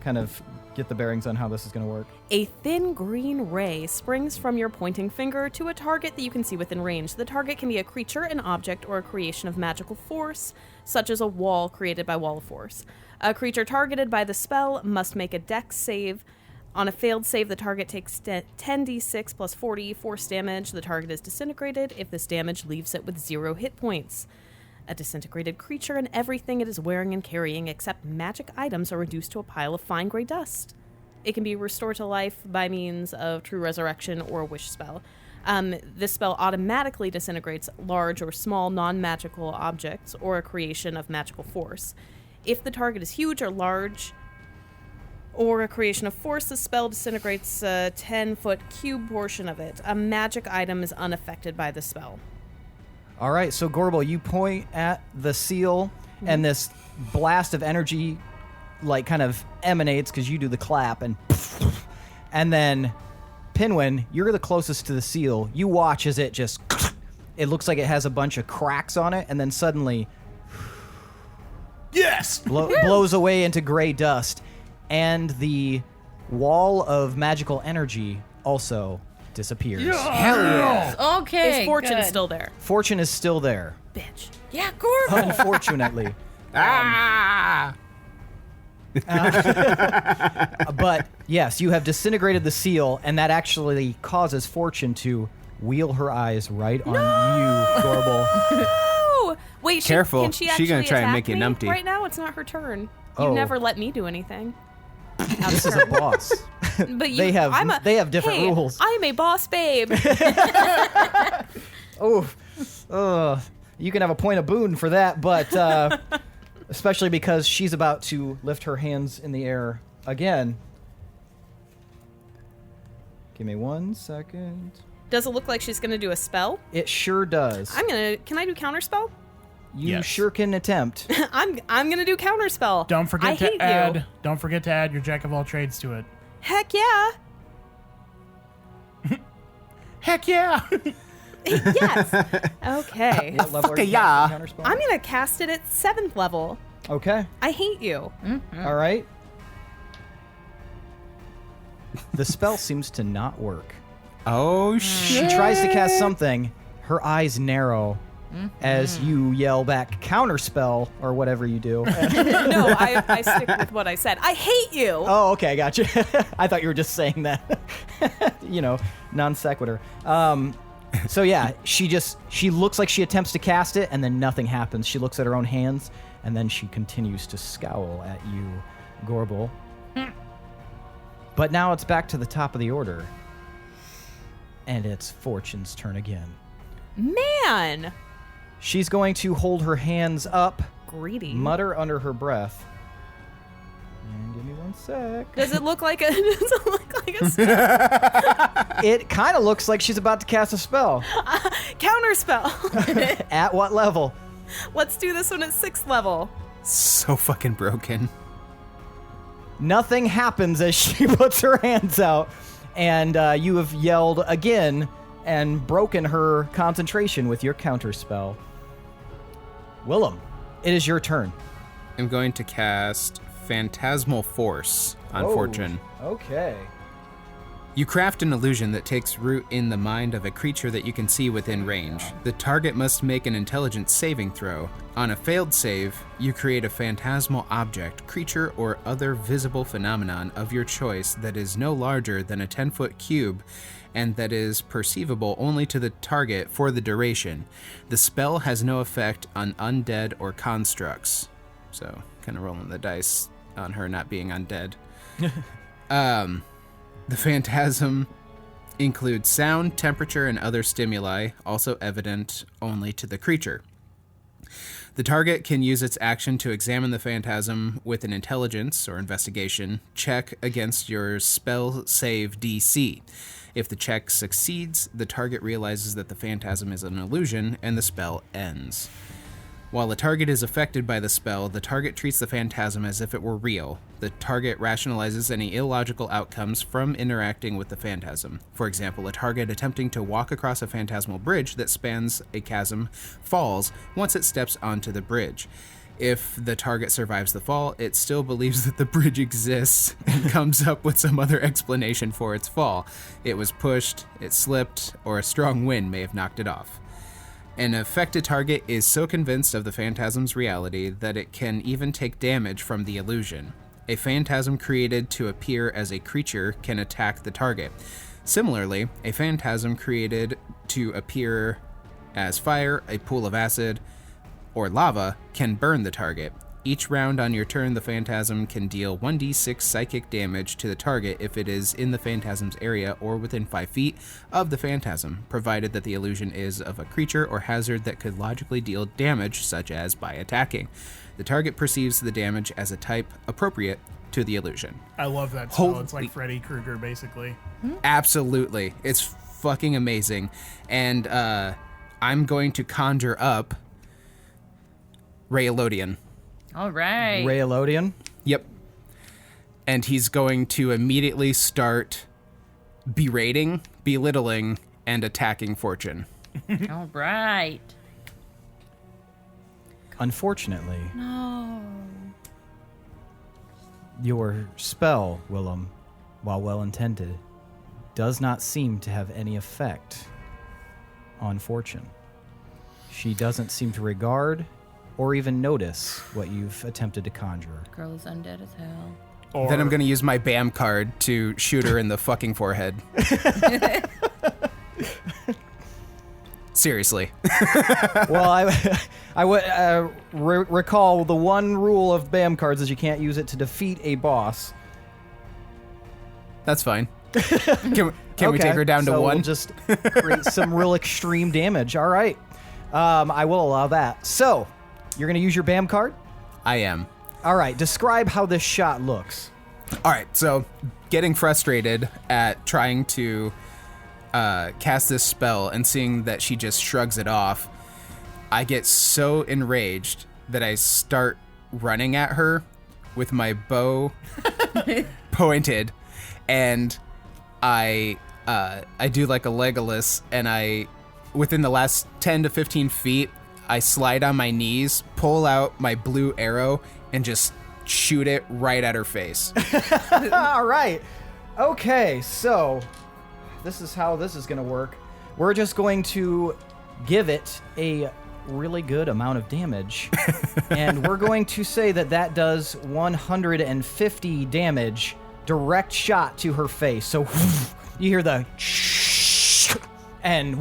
kind of get the bearings on how this is going to work. A thin green ray springs from your pointing finger to a target that you can see within range. The target can be a creature, an object, or a creation of magical force, such as a wall created by Wall of Force. A creature targeted by the spell must make a dex save. On a failed save, the target takes 10d6 plus 40 force damage. The target is disintegrated if this damage leaves it with 0 hit points. A disintegrated creature and everything it is wearing and carrying except magic items are reduced to a pile of fine gray dust. It can be restored to life by means of True Resurrection or a Wish spell. This spell automatically disintegrates large or small non-magical objects or a creation of magical force. If the target is huge or large or a creation of force, the spell disintegrates a 10-foot cube portion of it. A magic item is unaffected by the spell. All right, so Gorbel, you point at the seal, and this blast of energy, like, kind of emanates because you do the clap, and then Pinwin, you're the closest to the seal. You watch as it just, it looks like it has a bunch of cracks on it, and then suddenly, Yes! blows away into gray dust, and the wall of magical energy also disappears. Hell yeah. Okay. Is Fortune good. still there? Fortune is still there, Bitch. Yeah, Gorbel. unfortunately. Ah! But yes, you have disintegrated the seal, and that actually causes Fortune to wheel her eyes right on you, Gorbel. Oh! Wait, Careful. Can she She actually gonna try and attack make you me numpty. right now? It's not her turn. Oh. You never let me do anything. This is a boss. But you, They have different hey, rules. I'm a boss babe. You can have a point of boon for that, but especially because she's about to lift her hands in the air again. Give me 1 second. Does it look like she's gonna do a spell? It sure does. Can I do counterspell? You Yes. sure can attempt. I'm gonna do counterspell. Don't forget I hate to add. you. Don't forget to add your jack of all trades to it. Heck yeah. Heck yeah! Yes. Okay. What level are you yeah. at for counterspell? I'm gonna cast it at 7th level. Okay. I hate you. All right. The spell seems to not work. Oh, She shit. tries to cast something. Her eyes narrow as you yell back, counterspell, or whatever you do. No, I stick with what I said. I hate you. Oh, okay, I got you. I thought you were just saying that. Non sequitur. So yeah, she looks like she attempts to cast it, and then nothing happens. She looks at her own hands, and then she continues to scowl at you, Gorbel. But now it's back to the top of the order. And it's Fortune's turn again. Man. She's going to hold her hands up, Greedy. mutter under her breath. And give me 1 sec. Does it look like a? Does it look like a spell? It kind of looks like she's about to cast a spell. Counterspell? At what level? Let's do this one at 6th level. So fucking broken. Nothing happens as she puts her hands out, and you have yelled again and broken her concentration with your counterspell. Willem, it is your turn. I'm going to cast Phantasmal Force on Oh, Fortune. Okay. You craft an illusion that takes root in the mind of a creature that you can see within range. The target must make an intelligence saving throw. On a failed save, you create a phantasmal object, creature, or other visible phenomenon of your choice that is no larger than a 10-foot cube and that is perceivable only to the target for the duration. The spell has no effect on undead or constructs. So, kind of rolling the dice on her not being undead. The phantasm includes sound, temperature, and other stimuli, also evident only to the creature. The target can use its action to examine the phantasm with an intelligence or investigation check against your spell save DC. If the check succeeds, the target realizes that the phantasm is an illusion and the spell ends. While the target is affected by the spell, the target treats the phantasm as if it were real. The target rationalizes any illogical outcomes from interacting with the phantasm. For example, a target attempting to walk across a phantasmal bridge that spans a chasm falls once it steps onto the bridge. if the target survives the fall, it still believes that the bridge exists and comes up with some other explanation for its fall. It was pushed, it slipped, or a strong wind may have knocked it off. An affected target is so convinced of the phantasm's reality that it can even take damage from the illusion. A phantasm created to appear as a creature can attack the target. Similarly, a phantasm created to appear as fire, a pool of acid, or lava can burn the target. Each round on your turn, the phantasm can deal 1d6 psychic damage to the target if it is in the phantasm's area or within 5 feet of the phantasm, provided that the illusion is of a creature or hazard that could logically deal damage, such as by attacking. The target perceives the damage as a type appropriate to the illusion. I love that spell. It's like Freddy Krueger, basically. Absolutely. It's fucking amazing. And I'm going to conjure up Rayelodian. All right. Rayelodian? Yep. And he's going to immediately start berating, belittling, and attacking Fortune. All right. Unfortunately, No. your spell, Willem, while well intended, does not seem to have any effect on Fortune. She doesn't seem to regard or even notice what you've attempted to conjure. Girl is undead as hell. Or Then I'm going to use my BAM card to shoot her in the fucking forehead. Seriously. Well, I would recall the one rule of BAM cards is you can't use it to defeat a boss. That's fine. Can we take her down to so 1? We'll just create some real extreme damage. All right. I will allow that. So, you're going to use your BAM card? I am. All right. Describe how this shot looks. All right, so getting frustrated at trying to cast this spell and seeing that she just shrugs it off, I get so enraged that I start running at her with my bow pointed, and I do like a Legolas, and within the last 10 to 15 feet, I slide on my knees, pull out my blue arrow, and just shoot it right at her face. All right. Okay, so this is how this is going to work. We're just going to give it a really good amount of damage. And we're going to say that does 150 damage, direct shot to her face. So you hear the and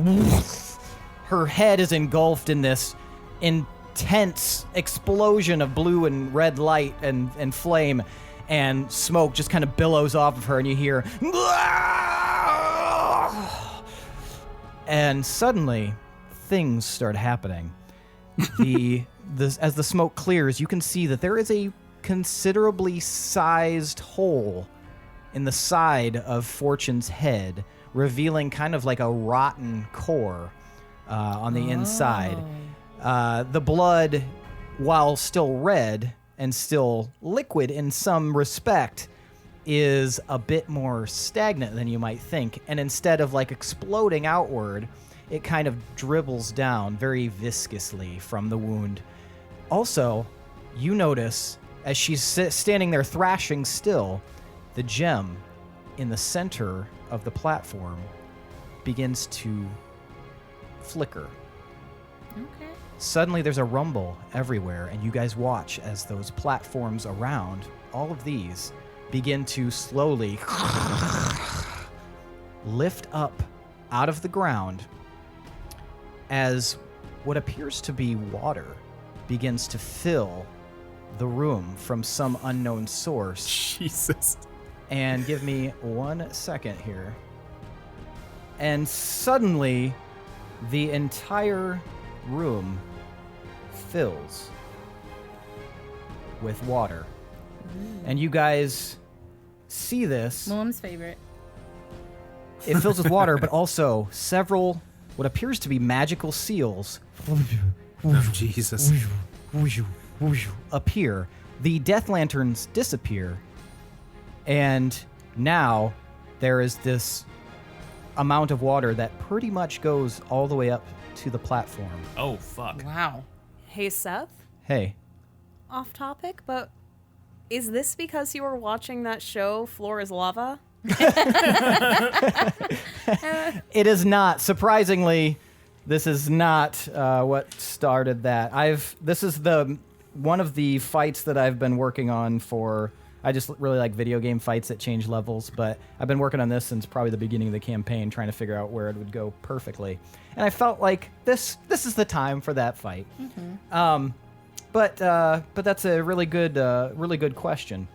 her head is engulfed in this intense explosion of blue and red light and flame, and smoke just kind of billows off of her, and you hear and suddenly things start happening. As the smoke clears, you can see that there is a considerably sized hole in the side of Fortune's head, revealing kind of like a rotten core on the inside. The blood, while still red and still liquid in some respect, is a bit more stagnant than you might think. And instead of like exploding outward, it kind of dribbles down very viscously from the wound. Also, you notice as she's standing there thrashing still, the gem in the center of the platform begins to flicker. Okay. Suddenly there's a rumble everywhere, and you guys watch as those platforms around, all of these, begin to slowly lift up out of the ground as what appears to be water begins to fill the room from some unknown source. Jesus. And give me 1 second here. And suddenly, the entire room fills with water. And you guys see this. Willem's favorite. It fills with water, but also several what appears to be magical seals Oh, Jesus. appear. The death lanterns disappear. And now there is this amount of water that pretty much goes all the way up to the platform. Oh, fuck. Wow. Hey, Seth? Hey. off topic, but is this because you were watching that show, Floor is Lava? It is not. Surprisingly, this is not what started that. This is one of the fights that I've been working on for. I just really like video game fights that change levels, but I've been working on this since probably the beginning of the campaign, trying to figure out where it would go perfectly. And I felt like this is the time for that fight. Mm-hmm. But that's a really good question.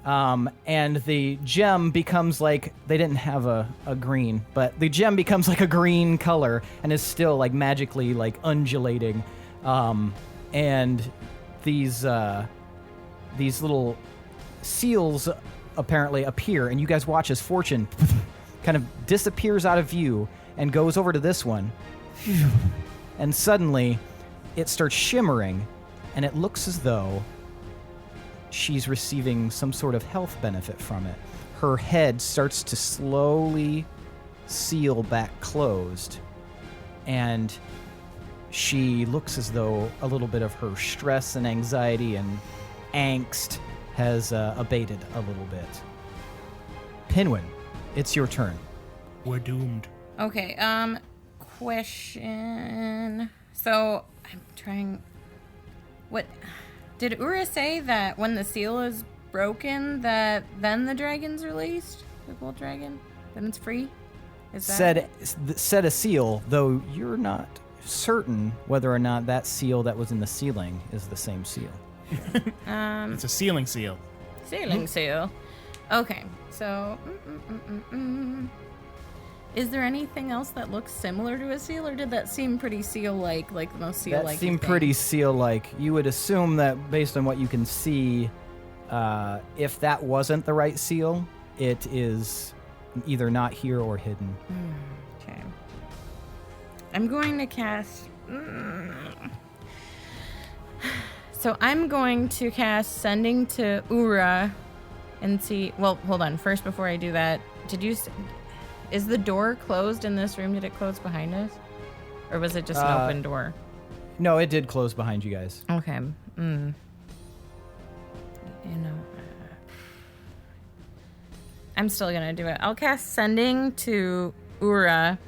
And the gem becomes like, they didn't have a green, but the gem becomes like a green color and is still like magically like undulating. And these little seals apparently appear, and you guys watch as Fortune kind of disappears out of view and goes over to this one. And suddenly it starts shimmering, and it looks as though she's receiving some sort of health benefit from it. Her head starts to slowly seal back closed, and she looks as though a little bit of her stress and anxiety and angst has abated a little bit. Pinwin, it's your turn. We're doomed. Okay, question. So, I'm trying... What... Did Ura say that when the seal is broken, that then the dragon's released? The gold dragon? Then it's free? Is that... Said a seal, though you're not certain whether or not that seal that was in the ceiling is the same seal. It's a ceiling seal. Sailing seal. Okay, so... Is there anything else that looks similar to a seal, or did that seem pretty seal-like, like the most seal-like? That seemed pretty seal-like. You would assume that based on what you can see, if that wasn't the right seal, it is either not here or hidden. Okay. I'm going to cast... So I'm going to cast Sending to Ura and see... Well, hold on. First, before I do that, is the door closed in this room? Did it close behind us? Or was it just an open door? No, it did close behind you guys. Okay. You know... I'm still going to do it. I'll cast Sending to Ura,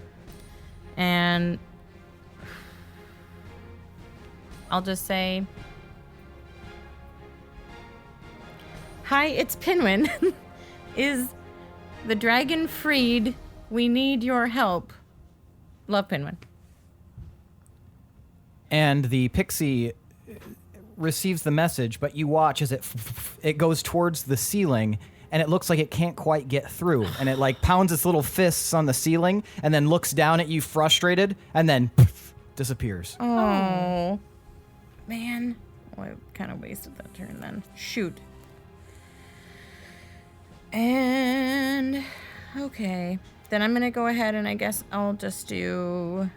and I'll just say... Hi, it's Pinwin. Is the dragon freed? We need your help. Love, Pinwin. And the pixie receives the message, but you watch as it goes towards the ceiling, and it looks like it can't quite get through. And it like pounds its little fists on the ceiling, and then looks down at you frustrated, and then disappears. Oh, man. Well, I kind of wasted that turn then. Shoot. And, okay. Then I'm going to go ahead and I guess I'll just do...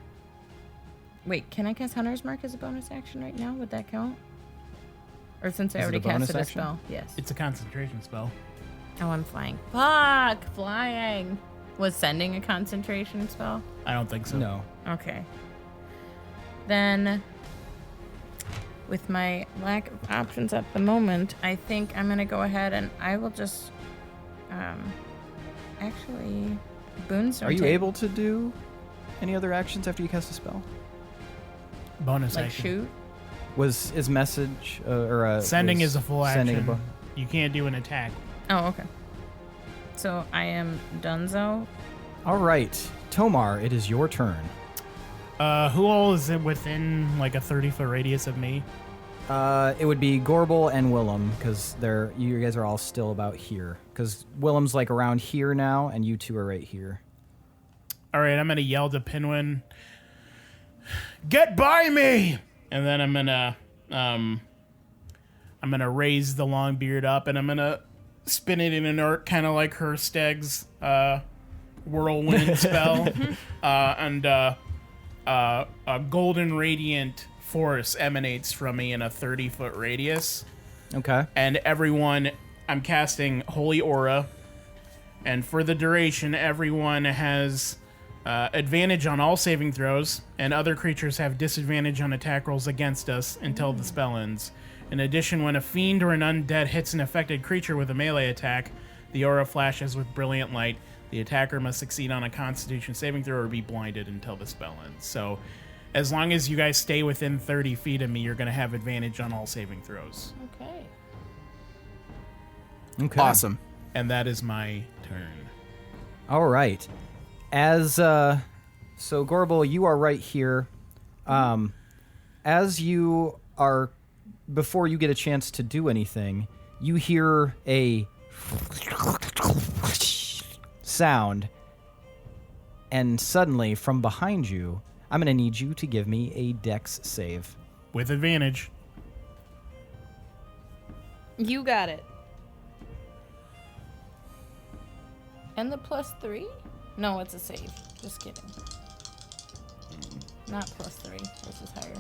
Wait, can I cast Hunter's Mark as a bonus action right now? Would that count? Or since I already casted a spell? Yes. It's a concentration spell. Oh, I'm flying. Fuck! Flying! Was Sending a concentration spell? I don't think so. No. Okay. Then, with my lack of options at the moment, I think I'm going to go ahead and I will just... actually, boons don't Are you take- able to do any other actions after you cast a spell? Bonus like action. shoot? Is message Sending is a full sending action. You can't do an attack. Oh, okay. So I am donezo. All right, Tomar, it is your turn. Who all is it within like a 30-foot radius of me? It would be Gorbel and Willem, because you guys are all still about here. Because Willem's like around here now, and you two are right here. All right, I'm gonna yell to Pinwin, "Get by me!" And then I'm gonna raise the long beard up, and I'm gonna spin it in an arc, kind of like Hersteg's whirlwind spell, and a golden radiant force emanates from me in a 30-foot radius. Okay. And everyone, I'm casting Holy Aura, and for the duration, everyone has advantage on all saving throws, and other creatures have disadvantage on attack rolls against us until the spell ends. In addition, when a fiend or an undead hits an affected creature with a melee attack, the aura flashes with brilliant light. The attacker must succeed on a Constitution saving throw or be blinded until the spell ends. So, as long as you guys stay within 30 feet of me, you're going to have advantage on all saving throws. Okay. Okay. Awesome. And that is my turn. All right. As so Gorbel, you are right here. As you are, before you get a chance to do anything, you hear a sound, and suddenly from behind you, I'm going to need you to give me a dex save. With advantage. You got it. And the +3? No, it's a save. Just kidding. Not +3. This is higher.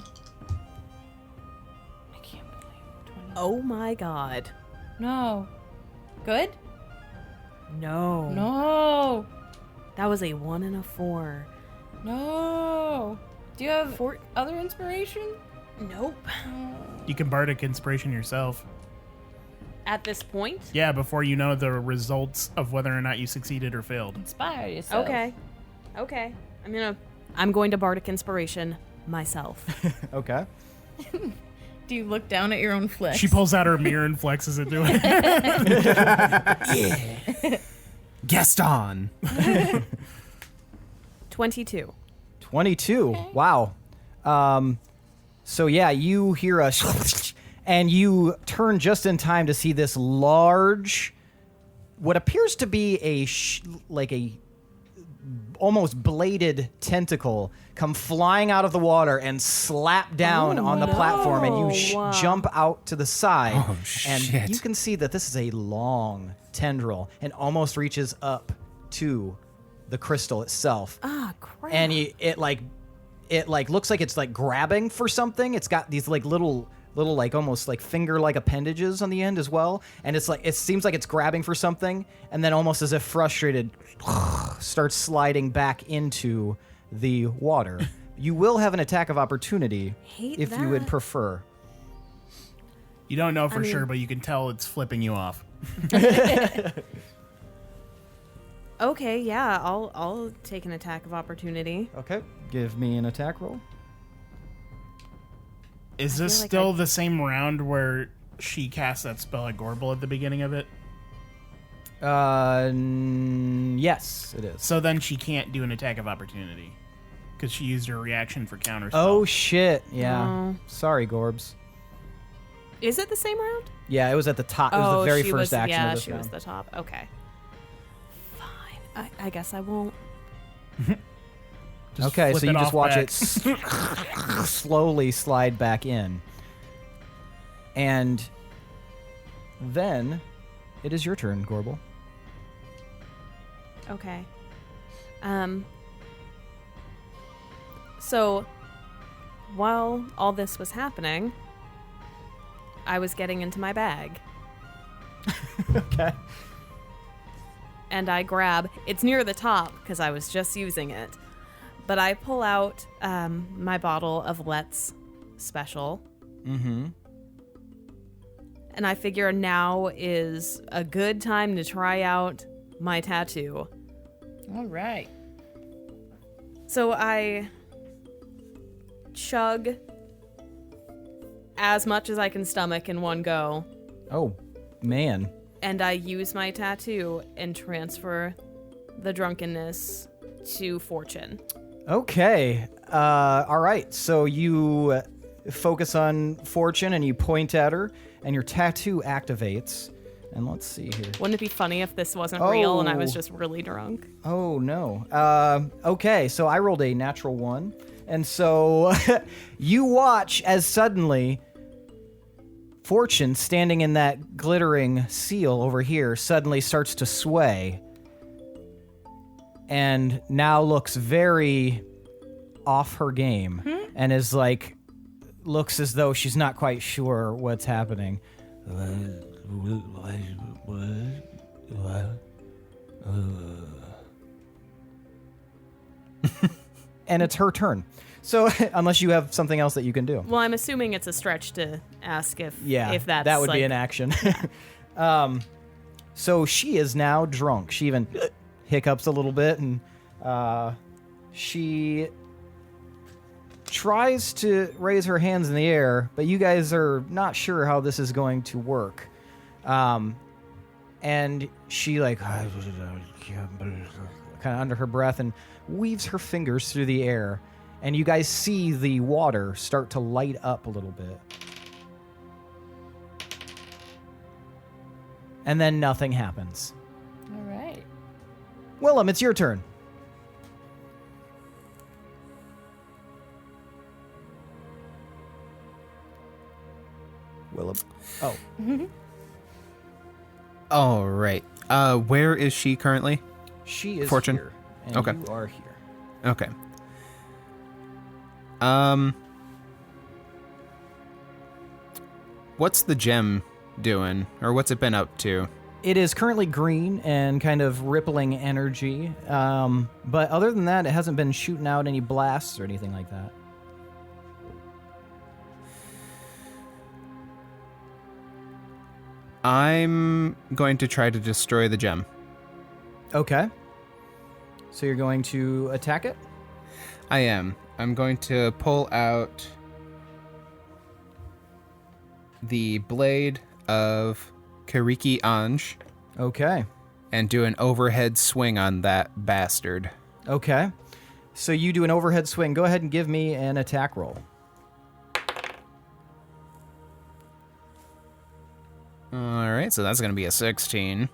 I can't believe 20. Oh my god. No. Good? No. No. That was a 1 and a 4. No. Do you have other inspiration? Nope. You can bardic inspiration yourself. At this point? Yeah, before you know the results of whether or not you succeeded or failed. Inspire yourself. Okay. I'm going to bardic inspiration myself. Okay. Do you look down at your own flex? She pulls out her mirror and flexes it to it. Yeah. Gaston. 22. 22. Okay. Wow. So yeah, you hear a and you turn just in time to see this large, what appears to be like a almost bladed tentacle come flying out of the water and slap down on the platform, and you jump out to the side. Oh, and shit. you can see that this is a long tendril and almost reaches up to the crystal itself. Ah, crap. And it looks like it's like grabbing for something. It's got these like little like almost like finger-like appendages on the end as well. And it's like, it seems like it's grabbing for something, and then almost as if frustrated, starts sliding back into the water. You will have an attack of opportunity if you would prefer. You don't know for sure, but you can tell it's flipping you off. Okay, yeah, I'll take an attack of opportunity. Okay, give me an attack roll. Is this still the same round where she cast that spell at Gorbel at the beginning of it? Yes, it is. So then she can't do an attack of opportunity because she used her reaction for counter. Oh shit! Yeah, Oh. Sorry, Gorbs. Is it the same round? Yeah, it was at the top. It was the very first action of this she round. was the top. Okay. Fine. I guess I won't. Okay, so you just watch back. it slowly slide back in. And then it is your turn, Gorbel. Okay. So while all this was happening, I was getting into my bag. Okay. And I grab, it's near the top because I was just using it, but I pull out my bottle of Let's Special. Mm-hmm. And I figure now is a good time to try out my tattoo. All right. So I chug as much as I can stomach in one go. Oh, man. And I use my tattoo and transfer the drunkenness to Fortune. Okay. All right. So you focus on Fortune and you point at her, and your tattoo activates. And let's see here. Wouldn't it be funny if this wasn't real and I was just really drunk? Oh, no. Okay, so I rolled a natural 1. And so you watch as suddenly Fortune, standing in that glittering seal over here, suddenly starts to sway. And now looks very off her game. And is like, looks as though she's not quite sure what's happening. And it's her turn. So unless you have something else that you can do. Well, I'm assuming it's a stretch to ask if that's that would be an action. So she is now drunk. She even hiccups a little bit, and she tries to raise her hands in the air, but you guys are not sure how this is going to work. And she kind of under her breath and weaves her fingers through the air, and you guys see the water start to light up a little bit. And then nothing happens. All right. Willem, it's your turn. Willem. Oh. All right. Where is she currently? She is Fortune. here. And Okay. you are here. Okay. What's the gem doing, or what's it been up to? It is currently green and kind of rippling energy. But other than that, it hasn't been shooting out any blasts or anything like that. I'm going to try to destroy the gem. Okay. So you're going to attack it? I am. I'm going to pull out the blade of Kariki Anj Okay. and do an overhead swing on that bastard. Okay. So you do an overhead swing. Go ahead and give me an attack roll. All right, so that's going to be a 16.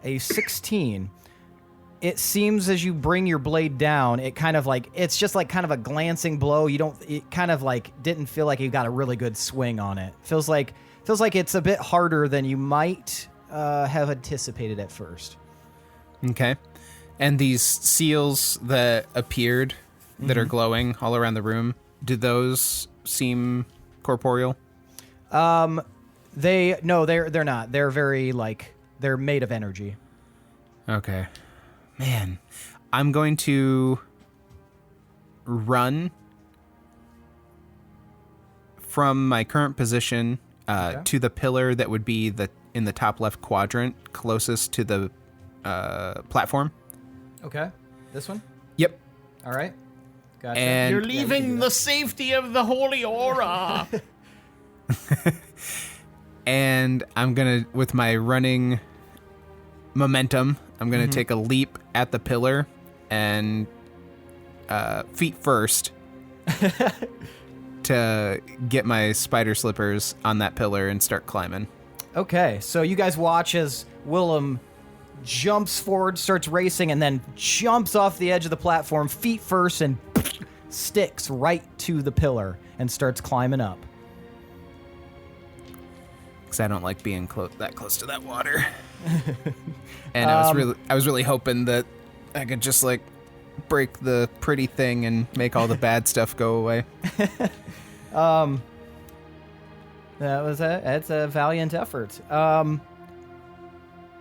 A 16. It seems as you bring your blade down, it kind of it's just kind of a glancing blow. It kind of didn't feel like you got a really good swing on it. Feels like it's a bit harder than you might have anticipated at first. Okay. And these seals that appeared that are glowing all around the room, do those seem corporeal? They're not. They're very they're made of energy. Okay. Man, I'm going to run from my current position to the pillar that would be in the top left quadrant closest to the platform. Okay. This one? Yep. All right. Gotcha. And You're leaving the safety of the holy aura. And I'm going to, with my running momentum, I'm going to take a leap at the pillar and feet first to get my spider slippers on that pillar and start climbing. Okay, so you guys watch as Willem jumps forward, starts racing, and then jumps off the edge of the platform, feet first, and sticks right to the pillar and starts climbing up. Because I don't like being that close to that water. And I was really hoping that I could just break the pretty thing and make all the bad stuff go away. That's a valiant effort.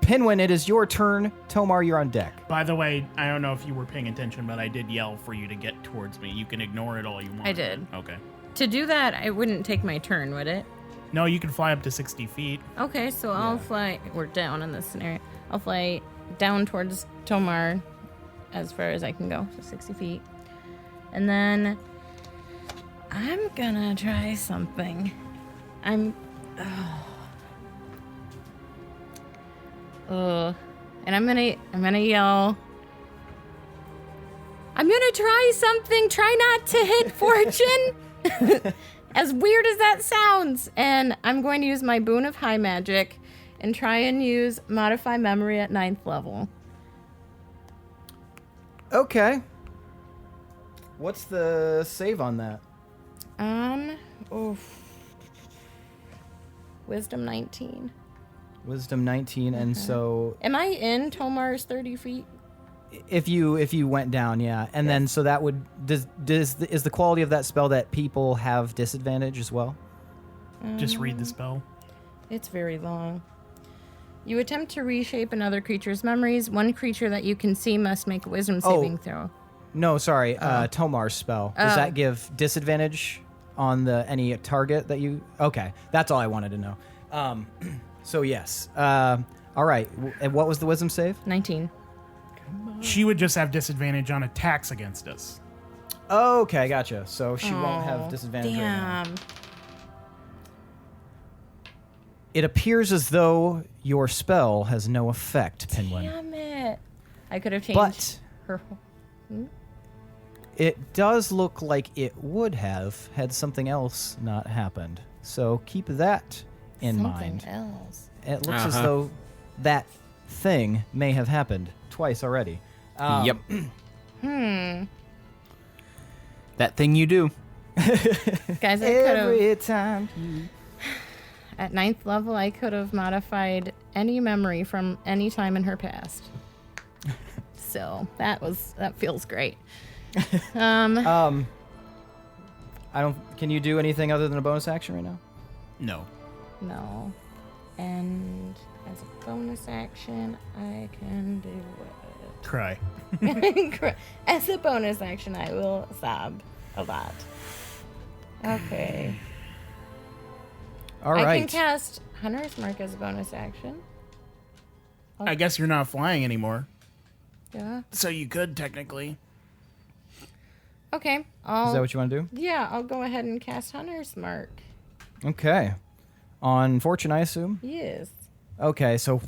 Pinwin, it is your turn. Tomar, you're on deck. By the way, I don't know if you were paying attention, but I did yell for you to get towards me. You can ignore it all you want. I did. Okay. To do that, I wouldn't take my turn, would it? No, you can fly up to 60 feet. Okay, so I'll fly. We're down in this scenario. I'll fly down towards Tomar as far as I can go, so 60 feet. And then I'm gonna try something. And I'm gonna yell. I'm gonna try something. Try not to hit Fortune. As weird as that sounds. And I'm going to use my Boon of High Magic and try and use Modify Memory at 9th level. Okay. What's the save on that? Wisdom 19. Wisdom 19, and so Am I in Tomar's 30 feet? if you went down, yeah, and then so that would is the quality of that spell that people have disadvantage as well? Just read the spell. It's very long. You attempt to reshape another creature's memories. One creature that you can see must make a wisdom saving throw. No, sorry. Tomar's spell. Does that give disadvantage on any target that you... Okay, that's all I wanted to know. So, yes. All right. And what was the wisdom save? 19. She would just have disadvantage on attacks against us. Okay, gotcha. So she won't have disadvantage right now. Damn. It appears as though your spell has no effect, Pinwin. Damn it. I could have changed But her. it does look like it would have had something else not happened. So keep that in mind. Something else. It looks as though that thing may have happened twice already. Yep. That thing you do. Guys, I could have. Every time. At 9th level, I could have modified any memory from any time in her past. So that feels great. I don't. Can you do anything other than a bonus action right now? No. No. And as a bonus action, I can do what? Cry. As a bonus action, I will sob a lot. Okay. All right. I can cast Hunter's Mark as a bonus action. I guess you're not flying anymore. Yeah. So you could technically. Okay. Is that what you want to do? Yeah, I'll go ahead and cast Hunter's Mark. Okay. On Fortune, I assume? Yes. Okay, so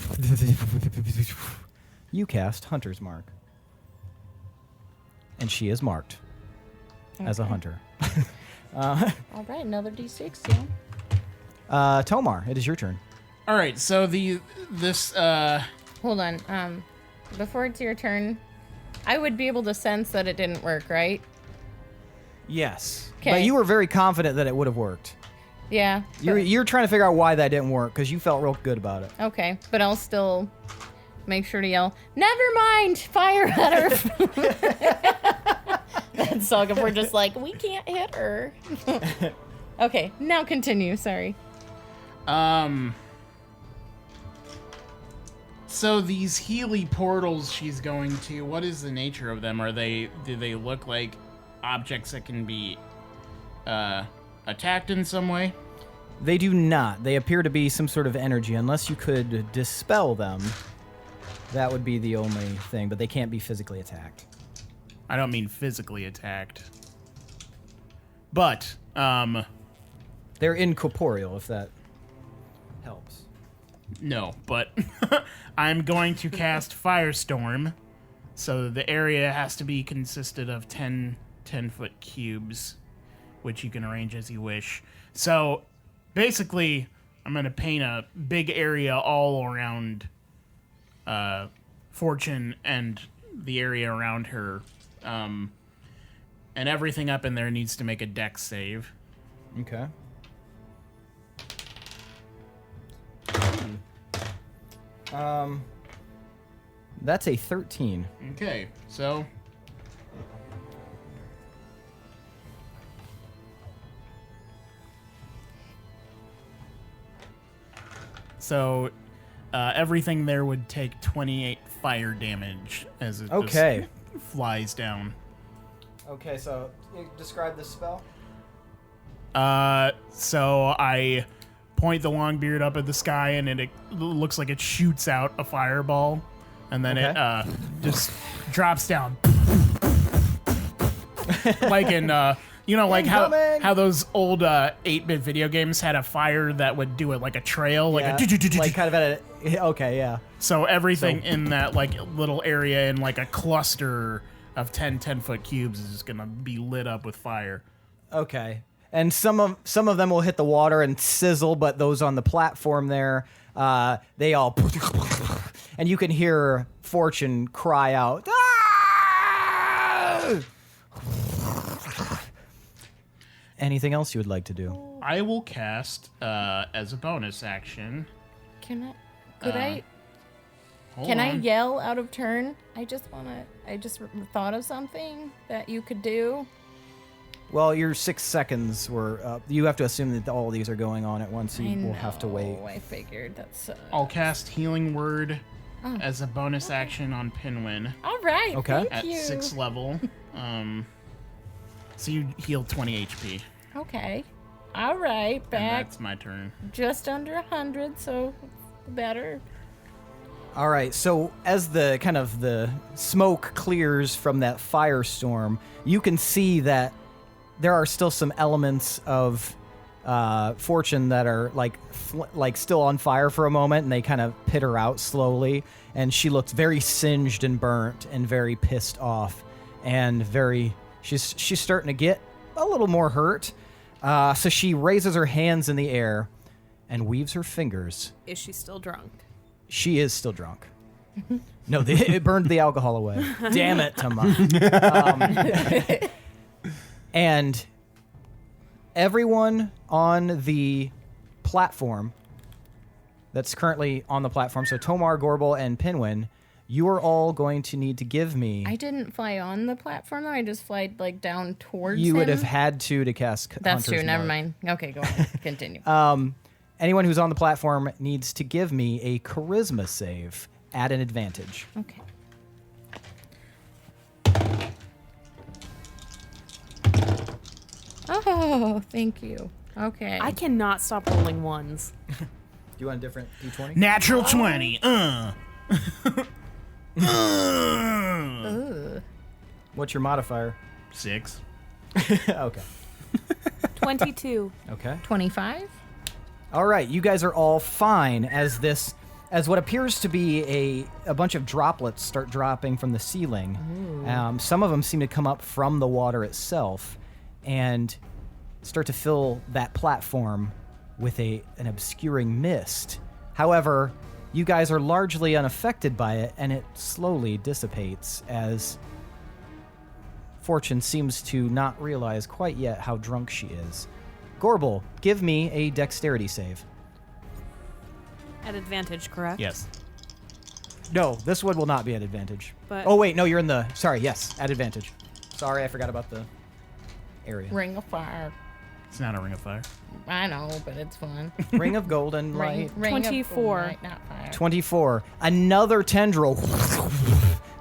you cast Hunter's Mark. And she is marked as a hunter. All right, another D6, yeah. Tomar, it is your turn. All right. So Hold on. Before it's your turn, I would be able to sense that it didn't work, right? Yes. 'Kay. But you were very confident that it would have worked. Yeah. You're trying to figure out why that didn't work because you felt real good about it. Okay, but I'll still make sure to yell, "Never mind, fire at her." That's so if we're just like, we can't hit her. Okay, now continue. Sorry. So these Healy portals she's going to, what is the nature of them? Do they look like objects that can be attacked in some way? They do not. They appear to be some sort of energy. Unless you could dispel them, that would be the only thing. But they can't be physically attacked. I don't mean physically attacked. But, They're incorporeal, if that helps. no, but I'm going to cast Firestorm. So the area has to be consisted of 10-foot cubes, which you can arrange as you wish. So basically, I'm going to paint a big area all around Fortune and the area around her. And everything up in there needs to make a dex save. Okay. That's a 13. Okay, so everything there would take 28 fire damage as it Okay. just flies down. Okay, so describe this spell. So I point the long beard up at the sky, and it looks like it shoots out a fireball, and then it just drops down. Like in like how those old 8-bit video games had a fire that would do it like a trail, like like kind of at a... Okay, yeah. So everything in that like little area in like a cluster of 10-foot cubes is just gonna be lit up with fire. Okay. And some of them will hit the water and sizzle, but those on the platform there, they all... And you can hear Fortune cry out, "Ah!" Anything else you would like to do? I will cast as a bonus action. Can I Hold Can I on. yell out of turn? I just thought of something that you could do. Well, your 6 seconds were up. You have to assume that all these are going on at once, so you will have to wait. I figured that's. I'll cast Healing Word as a bonus action on Pinwin All right. Okay. Thank at you. 6th level. So you heal 20 HP. Okay. All right, And back that's my turn. just under 100, so better. All right, so as the kind of the smoke clears from that firestorm, you can see that there are still some elements of Fortune that are like still on fire for a moment, and they kind of pitter out slowly. And she looks very singed and burnt and very pissed off, and she's starting to get a little more hurt. So she raises her hands in the air and weaves her fingers. Is she still drunk? She is still drunk. No, it burned the alcohol away. Damn it, Tomas. And everyone on the platform that's currently on the platform, so Tomar, Gorbel, and Pinwin, you are all going to need to give me... I didn't fly on the platform, though. I just flied, like, down towards You him. would have had to cast That's Hunter's true. Never Mark. mind. Okay, go on. Continue. Anyone who's on the platform needs to give me a charisma save at an advantage. Okay. Oh, thank you. Okay. I cannot stop rolling ones. Do you want a different D20? Natural 20. What's your modifier? 6. Okay. 22. Okay. 25? All right, you guys are all fine as what appears to be a bunch of droplets start dropping from the ceiling. Some of them seem to come up from the water itself and start to fill that platform with an obscuring mist. However, you guys are largely unaffected by it, and it slowly dissipates as Fortune seems to not realize quite yet how drunk she is. Gorbel, give me a dexterity save. At advantage, correct? Yes. No, this one will not be at advantage. But- Oh, wait, no, you're in the... Sorry, yes, at advantage. Sorry, I forgot about the area. Ring of fire. It's not a ring of fire. I know, but it's fun. Ring of golden light. Ring of 24. light, not fire. 24. Another tendril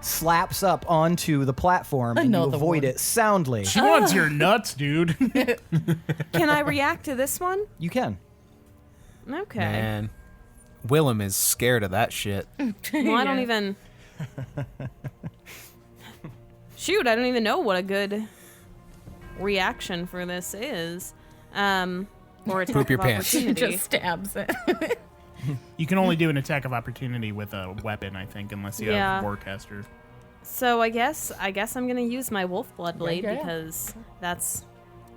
slaps up onto the platform, and you Another avoid one. it soundly. She wants your nuts, dude. Can I react to this one? You can. Okay. Man, Willem is scared of that shit. Well, I don't even... Shoot, I don't even know what a good reaction for this is. Or attack Poop your of pants. opportunity. Just stabs it. You can only do an attack of opportunity with a weapon, I think, unless you Yeah. have Warcaster. So I guess I'm gonna use my wolf blood blade Okay. because that's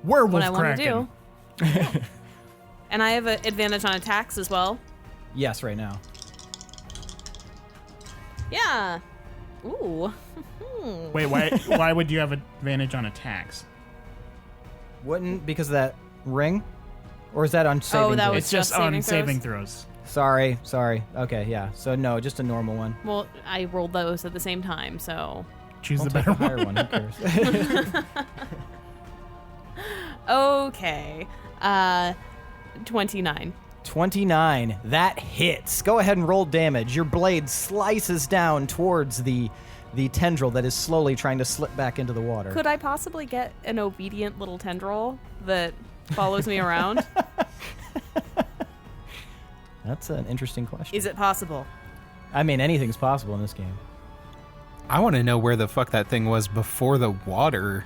Werewolf what I want to Kraken. do. And I have an advantage on attacks as well. Yes, right now. Yeah. Ooh. Wait, why would you have advantage on attacks? Wouldn't because of that ring? Or is that on saving that throws? was It's just just on saving saving throws? throws. Sorry. Okay, yeah. So no, just a normal one. Well, I rolled those at the same time, so Choose I'll the take better a higher one. one. Who cares? okay. 29. 29. That hits. Go ahead and roll damage. Your blade slices down towards the tendril that is slowly trying to slip back into the water. Could I possibly get an obedient little tendril that follows me around? That's an interesting question. Is it possible? I mean, anything's possible in this game. I want to know where the fuck that thing was before the water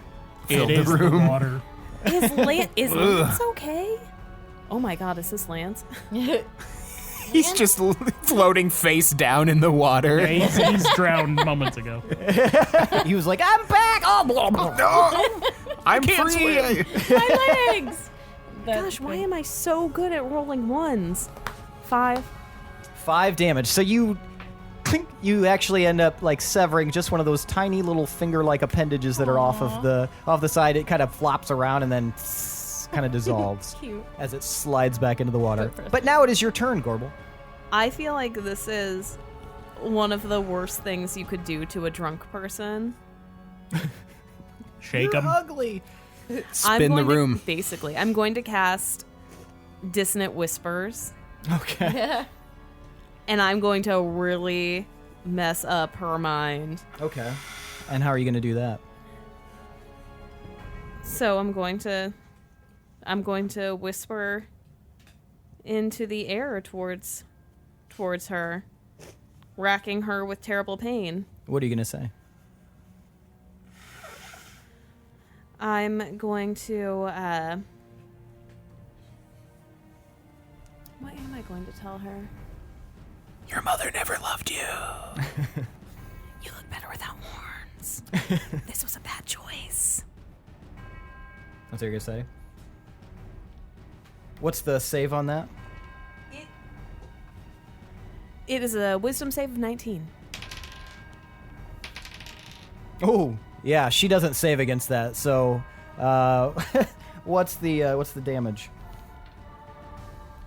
filled It is the room. the water. Is Lance okay? Oh my god, is this Lance? He's just floating face down in the water. Yeah, he's drowned moments ago. He was like, I'm back! Oh, blah, blah, blah. I'm free. My legs! Gosh, why am I so good at rolling ones? 5. 5 damage. So you actually end up like severing just one of those tiny little finger-like appendages that are off of the side. It kind of flops around and then kind of dissolves Cute. as it slides back into the water. But now it is your turn, Gorbel. I feel like this is one of the worst things you could do to a drunk person. Shake him. Ugly. Spin the room. Basically, I'm going to cast Dissonant Whispers, Okay. and I'm going to really mess up her mind. Okay. And how are you going to do that? So I'm going to whisper into the air towards her, racking her with terrible pain. What are you going to say? I'm going to, what am I going to tell her? Your mother never loved you. You look better without horns. This was a bad choice. That's what you're going to say? What's the save on that? It is a wisdom save of 19. Oh, yeah, she doesn't save against that. So, what's the damage?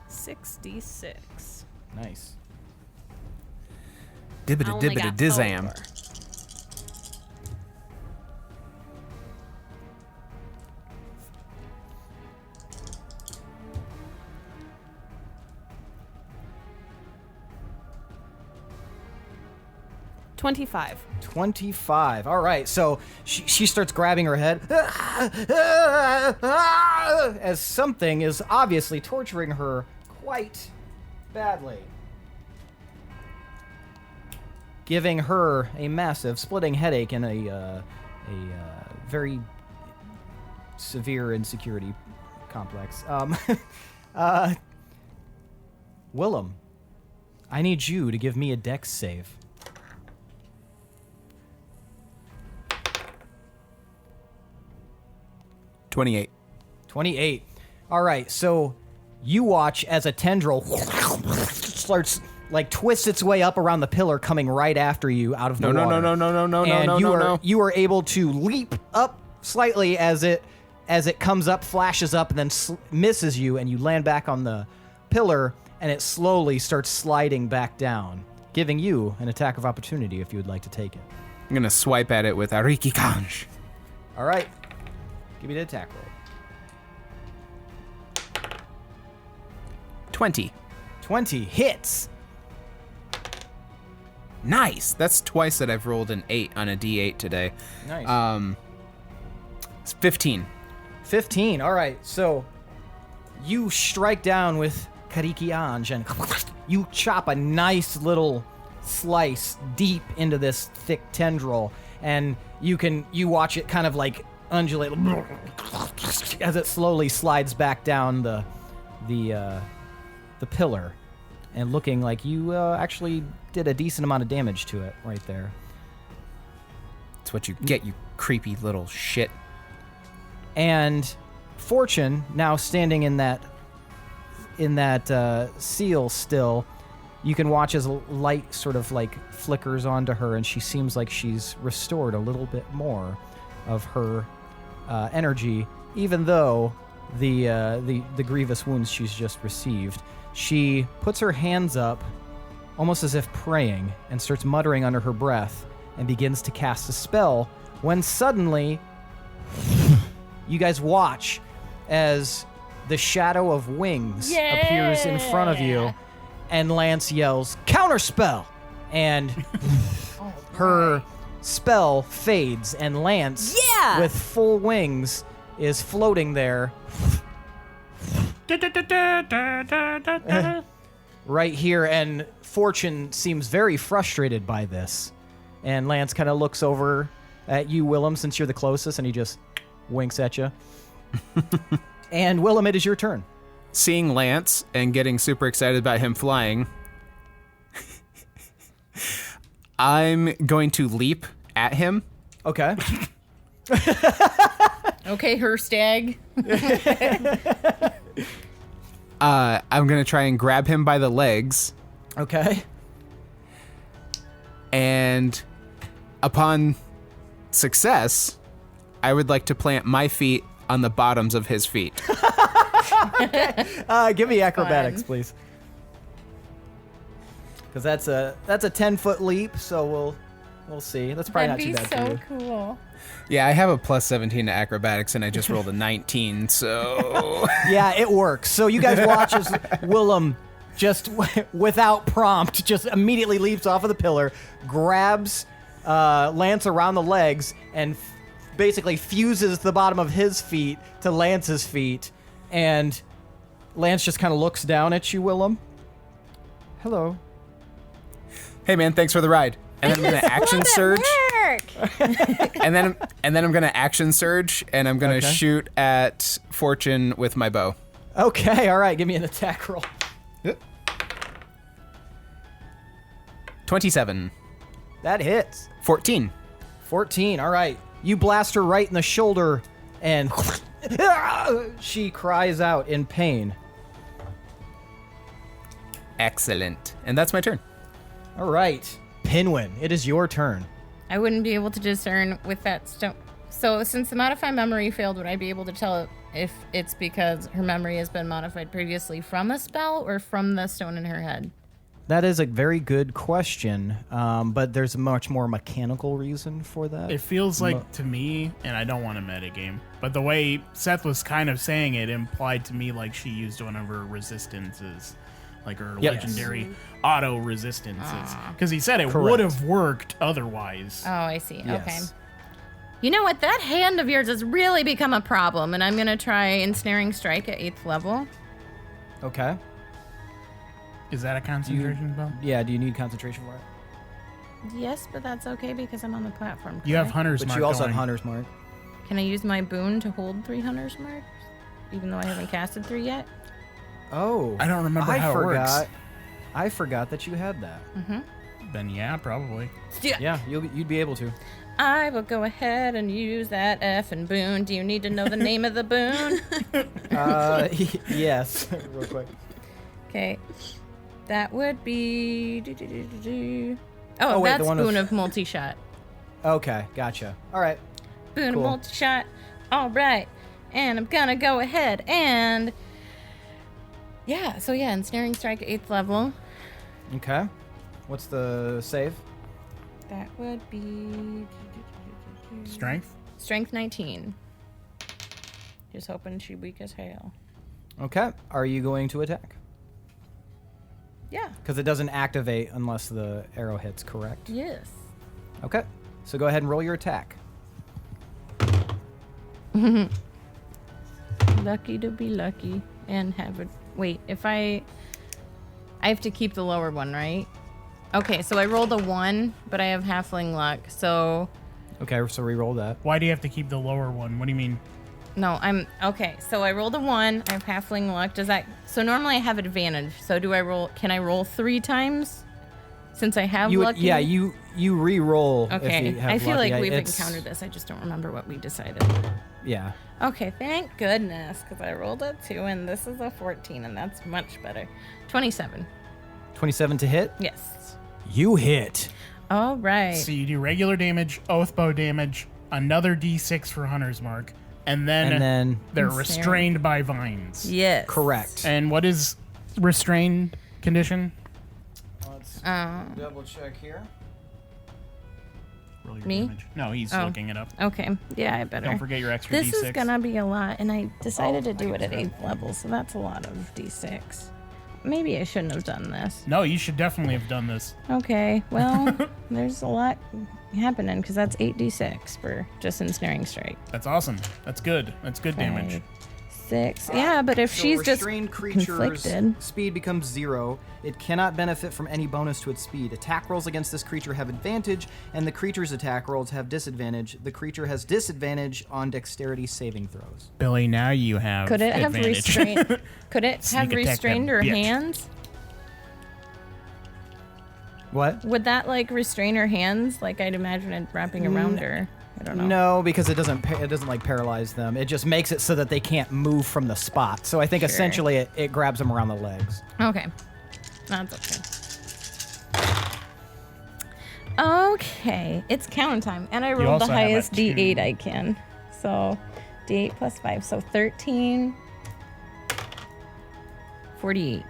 66. Nice. Dibbida dizzam. 25. All right. So she starts grabbing her head as something is obviously torturing her quite badly, giving her a massive splitting headache and a very severe insecurity complex. Willem, I need you to give me a dex save. 28. All right, so you watch as a tendril starts twists its way up around the pillar, coming right after you out of the water. No. You are able to leap up slightly as it comes up, flashes up, and then misses you, and you land back on the pillar, and it slowly starts sliding back down, giving you an attack of opportunity if you would like to take it. I'm gonna swipe at it with Ariki Kanj. All right. Give me the attack roll. 20 hits. Nice. That's twice that I've rolled an 8 on a D8 today. Nice. It's 15. 15. All right. So you strike down with Kariki Anj and you chop a nice little slice deep into this thick tendril, and you watch it kind of undulate as it slowly slides back down the pillar, and looking like you actually did a decent amount of damage to it right there. That's what you get, you creepy little shit. And Fortune, now standing in that seal still, you can watch as light sort of flickers onto her, and she seems like she's restored a little bit more of her energy, even though the grievous wounds she's just received. She puts her hands up, almost as if praying, and starts muttering under her breath and begins to cast a spell, when suddenly you guys watch as the shadow of wings appears in front of you, and Lance yells, "Counterspell!" And her spell fades, and Lance, with full wings, is floating there right here, and Fortune seems very frustrated by this. And Lance kind of looks over at you, Willem, since you're the closest, and he just winks at you. And Willem, it is your turn. Seeing Lance and getting super excited about him flying, I'm going to leap at him. Okay. Okay, her stag. I'm going to try and grab him by the legs. Okay. And upon success, I would like to plant my feet on the bottoms of his feet. Give me acrobatics, please. Because that's a 10-foot leap, so we'll see. That's probably That'd not too bad be for you. so cool. Yeah, I have a plus 17 to acrobatics, and I just rolled a 19, so... Yeah, it works. So you guys watch as Willem, just without prompt, just immediately leaps off of the pillar, grabs Lance around the legs, and basically fuses the bottom of his feet to Lance's feet, and Lance just kind of looks down at you, Willem. Hello. Hey man, thanks for the ride. And then I'm gonna action surge. and then I'm gonna action surge, and I'm gonna shoot at Fortune with my bow. Okay, all right. Give me an attack roll. 27. That hits. 14. 14. All right. You blast her right in the shoulder, and she cries out in pain. Excellent. And that's my turn. All right. Pinwin, it is your turn. I wouldn't be able to discern with that stone. So since the modify memory failed, would I be able to tell if it's because her memory has been modified previously from a spell or from the stone in her head? That is a very good question, but there's a much more mechanical reason for that. It feels like to me, and I don't want to metagame, but the way Seth was kind of saying it implied to me like she used one of her resistances, like her legendary auto resistances, because he said it would have worked otherwise. Oh, I see. Yes. Okay. You know what? That hand of yours has really become a problem, and I'm going to try Ensnaring Strike at 8th level. Okay. Is that a concentration spell? Yeah, do you need concentration for it? Yes, but that's okay because I'm on the platform. You have correct? Hunter's But Mark you also going. have Hunter's Mark. Can I use my boon to hold 3 Hunter's Marks, even though I haven't casted 3 yet? Oh. I don't remember how it works. I forgot that you had that. Then yeah, probably. Yeah, you'd be able to. I will go ahead and use that effing boon. Do you need to know the name of the boon? Yes. Real quick. Okay. That would be... Oh, wait, that's the one boon with- of multi-shot. Okay, gotcha. All right. Boon Cool. of multi-shot. All right. And I'm gonna go ahead and... Yeah, so yeah, Ensnaring Strike at 8th level. Okay. What's the save? That would be... Strength? Strength 19. Just hoping she's weak as hell. Okay. Are you going to attack? Yeah. Because it doesn't activate unless the arrow hits, correct? Yes. Okay. So go ahead and roll your attack. Lucky to be lucky and have it. Wait, if I have to keep the lower one, right? Okay, so I rolled a 1, but I have halfling luck, so Okay, so re-roll that. Why do you have to keep the lower one? What do you mean? no, I'm okay. So I rolled a 1. I have halfling luck. Does that? So normally I have advantage. So do I roll? Can I roll 3 times? Since I have luck. Yeah, you re-roll. Okay, If you have I feel luck. like Yeah, we've it's- encountered this. I just don't remember what we decided. Yeah. Okay, thank goodness, because I rolled a 2 and this is a 14, and that's much better. 27. 27 to hit. Yes. You hit. All right. So you do regular damage, oath bow damage, another d6 for Hunter's Mark, and then they're Ensnaring. restrained by vines. Yes. Correct. And what is restrained condition? Let's Um, double check here. Roll your Me? damage. No, he's Oh. looking it up. Okay. Yeah, I better. Don't forget your extra This d6. is gonna be a lot, and I decided to do it at 8th level, so that's a lot of d6. Maybe I shouldn't have done this. No, you should definitely have done this. Okay, well, there's a lot happening, because that's 8d6 for just Ensnaring Strike. That's awesome. That's good. That's good damage. 5, 6. Yeah, but if So she's just restrained creature's conflicted. speed becomes 0. It cannot benefit from any bonus to its speed. Attack rolls against this creature have advantage, and the creature's attack rolls have disadvantage. The creature has disadvantage on dexterity saving throws. Billy, now you have Could it have advantage. restrained? Could it Sneak have attack that restrained her bitch. hands? What? Would that like restrain her hands? Like I'd imagine it wrapping around her. I don't know. No, because it doesn't like paralyze them. It just makes it so that they can't move from the spot. So I think Sure. essentially it grabs them around the legs. Okay. That's okay. Okay. It's count time. And I rolled the also have a highest 2. D8 I can. So D8 plus 5. So 13. 48.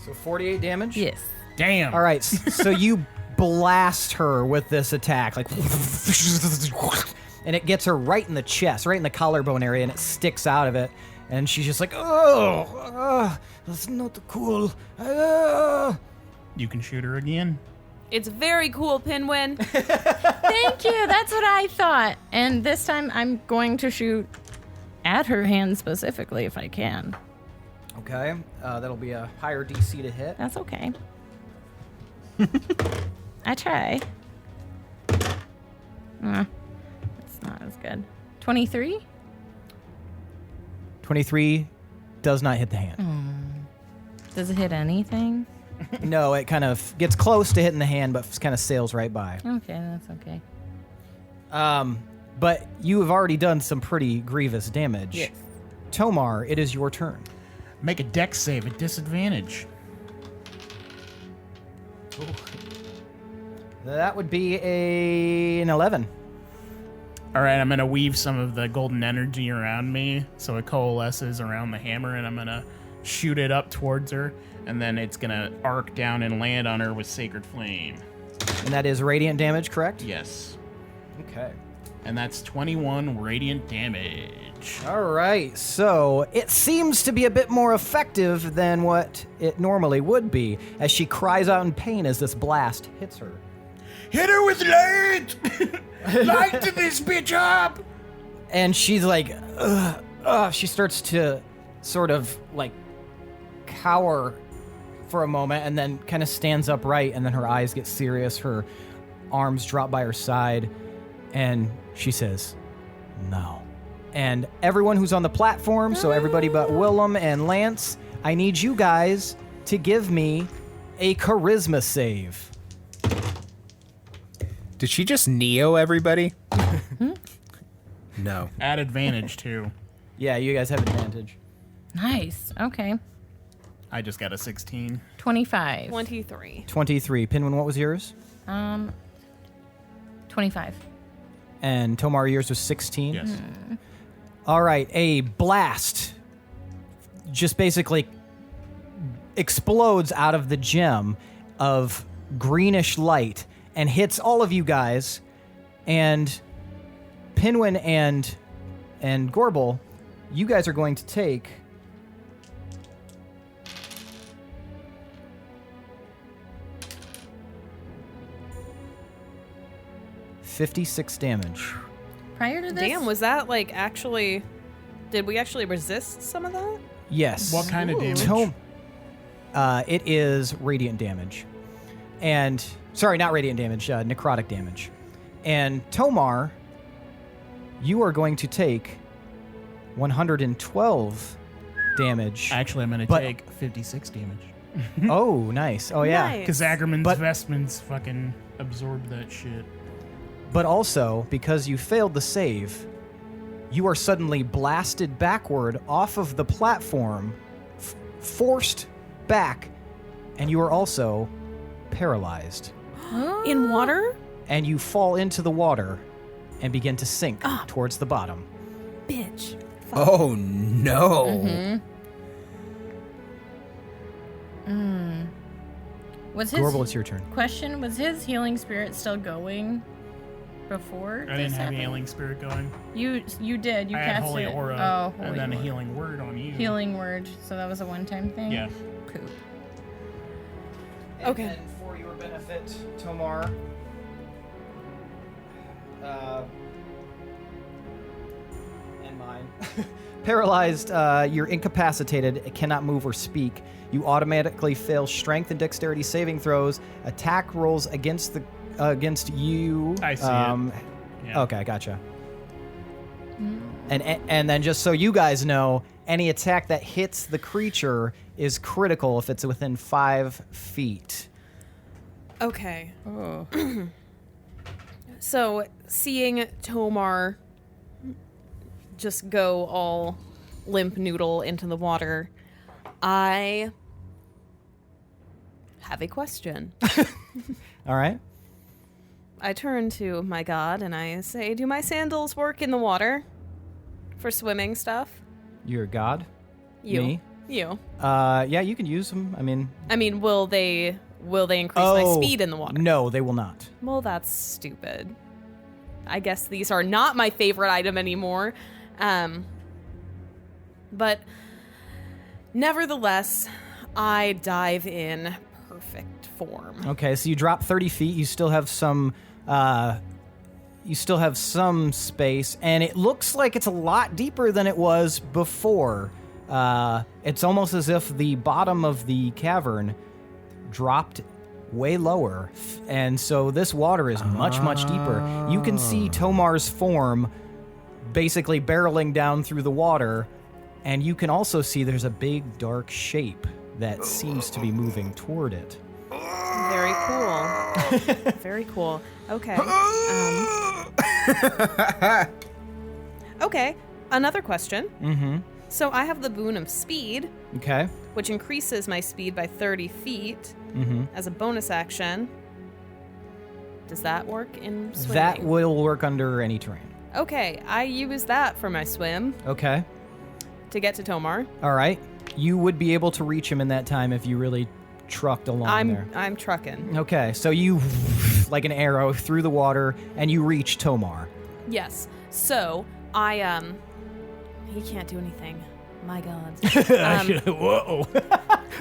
So 48 damage? Yes. Damn. All right, so you blast her with this attack, like, and it gets her right in the chest, right in the collarbone area, and it sticks out of it. And she's just like, oh, that's not cool. You can shoot her again. It's very cool, Pinwin. Thank you. That's what I thought. And this time I'm going to shoot at her hand specifically if I can. Okay, that'll be a higher DC to hit. That's okay. I try. That's not as good. 23? 23 does not hit the hand. Does it hit anything? No, it kind of gets close to hitting the hand, but kind of sails right by. Okay, that's okay. But you have already done some pretty grievous damage. Yes. Tomar, it is your turn. Make a dex save at disadvantage. That would be an 11. All right, I'm going to weave some of the golden energy around me so it coalesces around the hammer, and I'm going to shoot it up towards her, and then it's going to arc down and land on her with Sacred Flame. And that is radiant damage, correct? Yes. Okay. And that's 21 radiant damage. All right, so it seems to be a bit more effective than what it normally would be, as she cries out in pain as this blast hits her. Hit her with light! Light to this bitch up! And she's like, ugh. She starts to sort of like cower for a moment and then kind of stands upright, and then her eyes get serious, her arms drop by her side, and she says, no. And everyone who's on the platform, so everybody but Willem and Lance, I need you guys to give me a charisma save. Did she just Neo everybody? No. Add advantage, too. Yeah, you guys have advantage. Nice. Okay. I just got a 16. 25. 23. 23. Pinwin, what was yours? 25. And Tomar, yours was 16? Yes. All right, a blast just basically explodes out of the gem of greenish light and hits all of you guys. And Pinwin and Gorbel, you guys are going to take 56 damage. Prior to this? Damn, was that like actually... Did we actually resist some of that? Yes. What kind of damage? It is radiant damage. And, sorry, not radiant damage, necrotic damage. And Tomar, you are going to take 112 damage. Actually, I'm going to But- take 56 damage. Oh, nice. Oh, yeah. Nice. Because Ackerman's But- vestments fucking absorbed that shit. But also, because you failed the save, you are suddenly blasted backward off of the platform, forced back, and you are also paralyzed. In water? And you fall into the water and begin to sink towards the bottom. Bitch. Oh no. Was his Gorbel, it's your turn. question, was his healing spirit still going before I didn't this have a happened? healing spirit going. You did. You I had cast Holy it. Aura Oh, Holy and then a Aura. healing word on you. Healing word. So that was a one-time thing? Yeah. Poop. Okay. And for your benefit, Tomar, and mine. Paralyzed, you're incapacitated, cannot move or speak. You automatically fail strength and dexterity saving throws. Attack rolls against you. I see it. Yeah. Okay, gotcha. And then just so you guys know, any attack that hits the creature is critical if it's within 5 feet. Okay. Oh. So, seeing Tomar just go all limp noodle into the water, I have a question. All right. I turn to my god and I say, do my sandals work in the water for swimming stuff? You're a god. You. Me? You. Yeah, you can use them. I mean, Will they increase my speed in the water? No, they will not. Well, that's stupid. I guess these are not my favorite item anymore. But nevertheless, I dive in perfect form. Okay, so you drop 30 feet. You still have some. You still have some space, and it looks like it's a lot deeper than it was before. It's almost as if the bottom of the cavern dropped way lower, and so this water is much, much deeper. You can see Tomar's form basically barreling down through the water, and you can also see there's a big, dark shape that seems to be moving toward it. Very cool. Very cool. Okay. Okay. Another question. Mm-hmm. So I have the boon of speed, Okay. which increases my speed by 30 feet as a bonus action. Does that work in swimming? That will work under any terrain. Okay, I use that for my swim Okay. to get to Tomar. All right. You would be able to reach him in that time if you really trucked along there. I'm trucking. Okay, so you, like an arrow, through the water, and you reach Tomar. Yes. So I he can't do anything. My God. Whoa.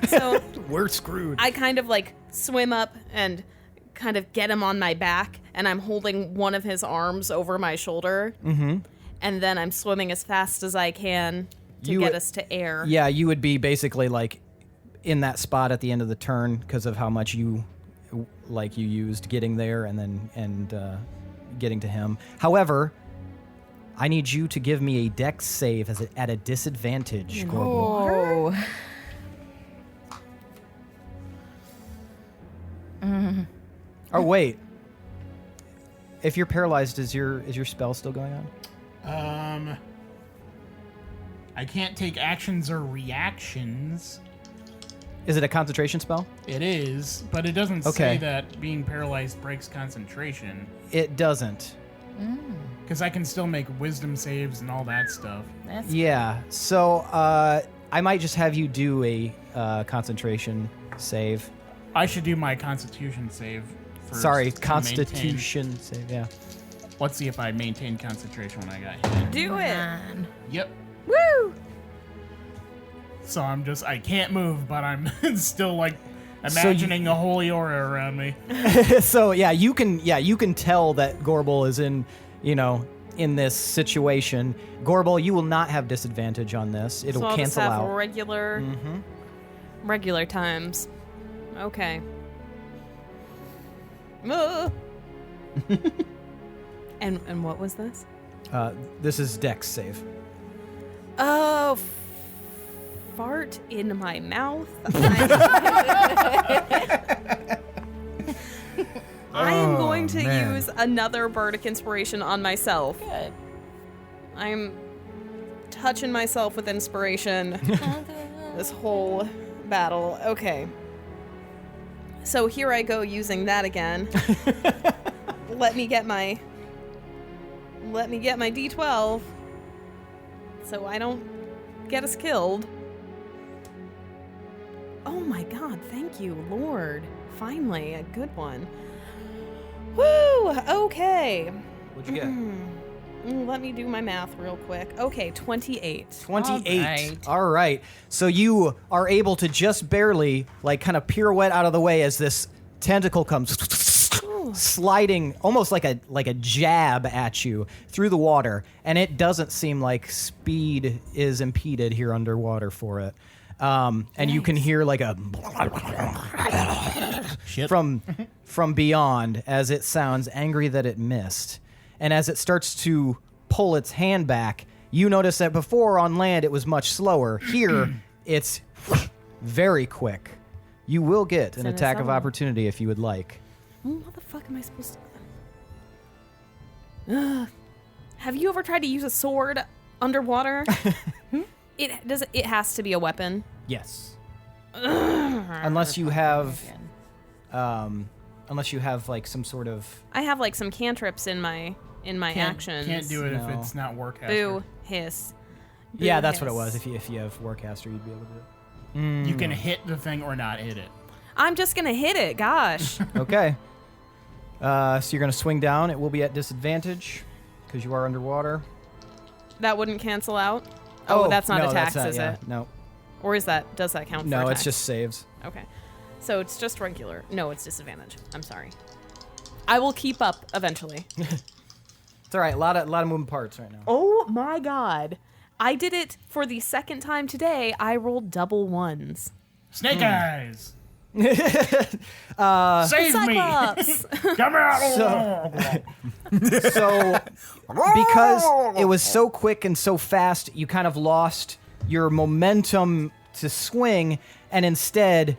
So We're screwed. I kind of like swim up and kind of get him on my back, and I'm holding one of his arms over my shoulder. Mm-hmm. And then I'm swimming as fast as I can to get us to air. Yeah, you would be basically like in that spot at the end of the turn because of how much you used getting there and getting to him. However, I need you to give me a dex save at a disadvantage, Gorbel. Oh. Oh wait. If you're paralyzed, is your spell still going on? I can't take actions or reactions. Is it a concentration spell? It is, but it doesn't Okay. say that being paralyzed breaks concentration. It doesn't. Because I can still make wisdom saves and all that stuff. That's Yeah. So I might just have you do a concentration save. I should do my constitution save first. Sorry, to constitution save. Yeah. maintain- Let's see if I maintain concentration when I got hit. Do it. fun. Yep. Woo! So I can't move, but I'm still like imagining a holy aura around me. So you can tell that Gorbel is in this situation. Gorbel, you will not have disadvantage on this. It'll So I'll just cancel have out. regular times. Okay. And what was this? This is dex save. Oh, fart in my mouth. I am going to use another bardic inspiration on myself. Good. I'm touching myself with inspiration this whole battle. Okay. So here I go using that again. Let me get my D12 so I don't get us killed. Oh my God, thank you, Lord. Finally, a good one. Woo! Okay. What'd you get? Let me do my math real quick. Okay, 28. 28. All right. So you are able to just barely, kind of pirouette out of the way as this tentacle comes sliding, almost like a jab at you through the water, and it doesn't seem like speed is impeded here underwater for it. And you can hear like a from beyond as it sounds angry that it missed. And as it starts to pull its hand back, you notice that before on land it was much slower. Here, it's very quick. You will get an attack of opportunity if you would like. What the fuck am I supposed to... Have you ever tried to use a sword underwater? It has to be a weapon. Yes. Unless you have like some sort of... I have like some cantrips in my actions. Can't do it No. if it's not Warcaster. Boo, hiss. Boo, Yeah, that's what it hiss. was. If you have Warcaster, you'd be able to do it. You can hit the thing or not hit it. I'm just gonna hit it, gosh. Okay. So you're going to swing down. It will be at disadvantage because you are underwater. That wouldn't cancel out? Oh, that's not no, attacks, that's not, is yeah, it? No. Or does that count for No, attacks? it's just saves. Okay. So it's just regular. No, it's disadvantage. I'm sorry. I will keep up eventually. It's all right. A lot of moving parts right now. Oh my god. I did it for the second time today. I rolled double ones. Snake eyes. Save me. Cyclops. Come out. So, because it was so quick and so fast, you kind of lost your momentum to swing, and instead,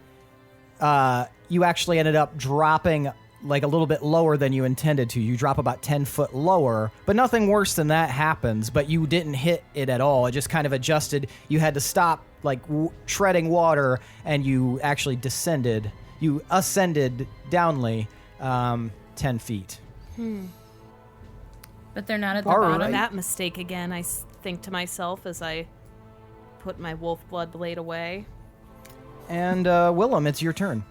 you actually ended up dropping like a little bit lower than you intended to. You drop about 10 foot lower, but nothing worse than that happens, but you didn't hit it at all. It just kind of adjusted. You had to stop like treading water, and you actually descended. You ascended downly 10 feet. But they're not at the All bottom. right. That mistake again, I think to myself as I put my wolf blood blade away. And Willem, it's your turn.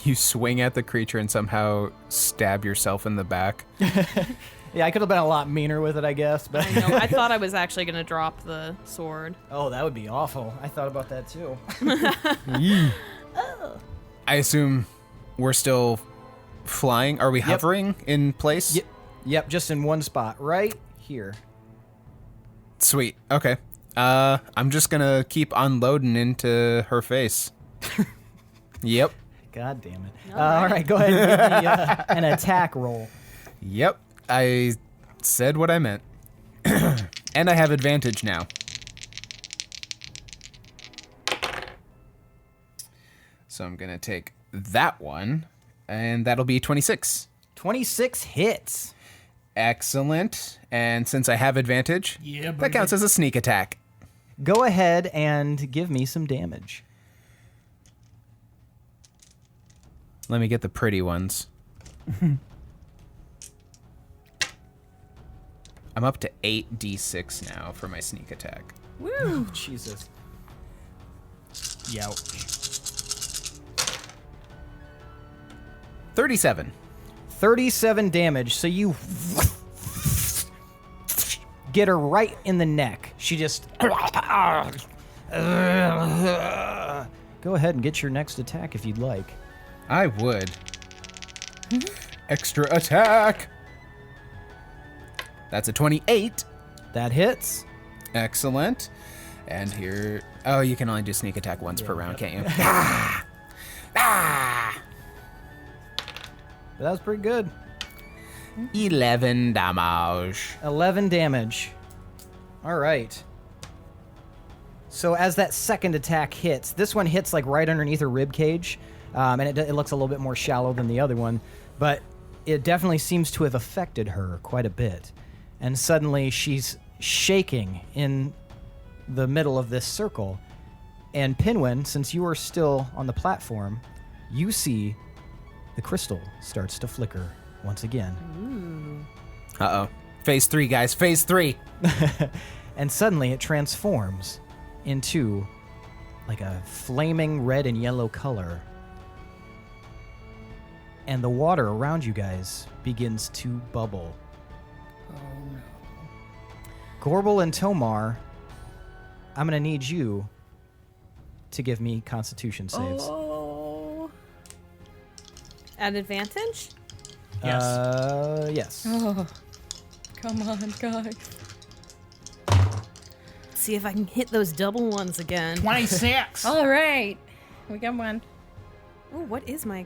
You swing at the creature and somehow stab yourself in the back. Yeah, I could have been a lot meaner with it, I guess. But I know. I thought I was actually going to drop the sword. oh, that would be awful. I thought about that too. I assume we're still flying. Are we hovering in place? Yep, just in one spot, right here. Sweet. Okay. I'm just gonna keep unloading into her face. Yep. God damn it. All right, go ahead and give me an attack roll. Yep. I said what I meant. And I have advantage now. So I'm gonna take that one, and that'll be 26. 26 hits. Excellent. And since I have advantage, Yeah, that counts as a sneak attack. Go ahead and give me some damage. Let me get the pretty ones. I'm up to 8d6 now for my sneak attack. Woo! Jesus. Youch. 37. 37 damage. So you get her right in the neck. She just... Go ahead and get your next attack if you'd like. I would. Extra attack. That's a 28. That hits. Excellent. And here... Oh, you can only do sneak attack once per round, can't you? That was pretty good. 11 damage. 11 damage. All right. So as that second attack hits, this one hits like right underneath her rib cage, and it looks a little bit more shallow than the other one, but it definitely seems to have affected her quite a bit. And suddenly she's shaking in the middle of this circle. And Pinwin, since you are still on the platform, you see the crystal starts to flicker once again. Uh-oh. Phase 3, guys. Phase 3. And suddenly it transforms into like a flaming red and yellow color. And the water around you guys begins to bubble. Oh no. Gorbel and Tomar, I'm going to need you to give me Constitution saves. Oh. At advantage? Yes. Oh, come on, guys. See if I can hit those double ones again. 26. All right. We got one. Oh, what is my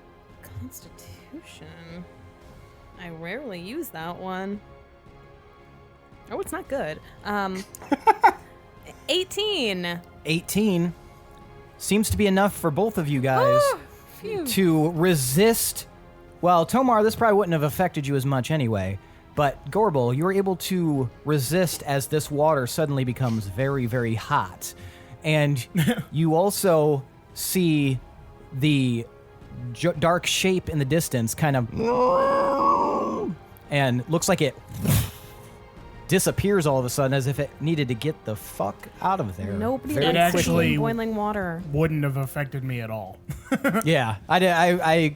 Constitution? I rarely use that one. Oh, it's not good. 18. 18 seems to be enough for both of you guys to resist. Well, Tomar, this probably wouldn't have affected you as much anyway, but Gorbel, you were able to resist as this water suddenly becomes very, very hot. And you also see the dark shape in the distance kind of... and looks like it disappears all of a sudden as if it needed to get the fuck out of there. Nobody very likes quickly. actually- in boiling water. Wouldn't have affected me at all. Yeah, I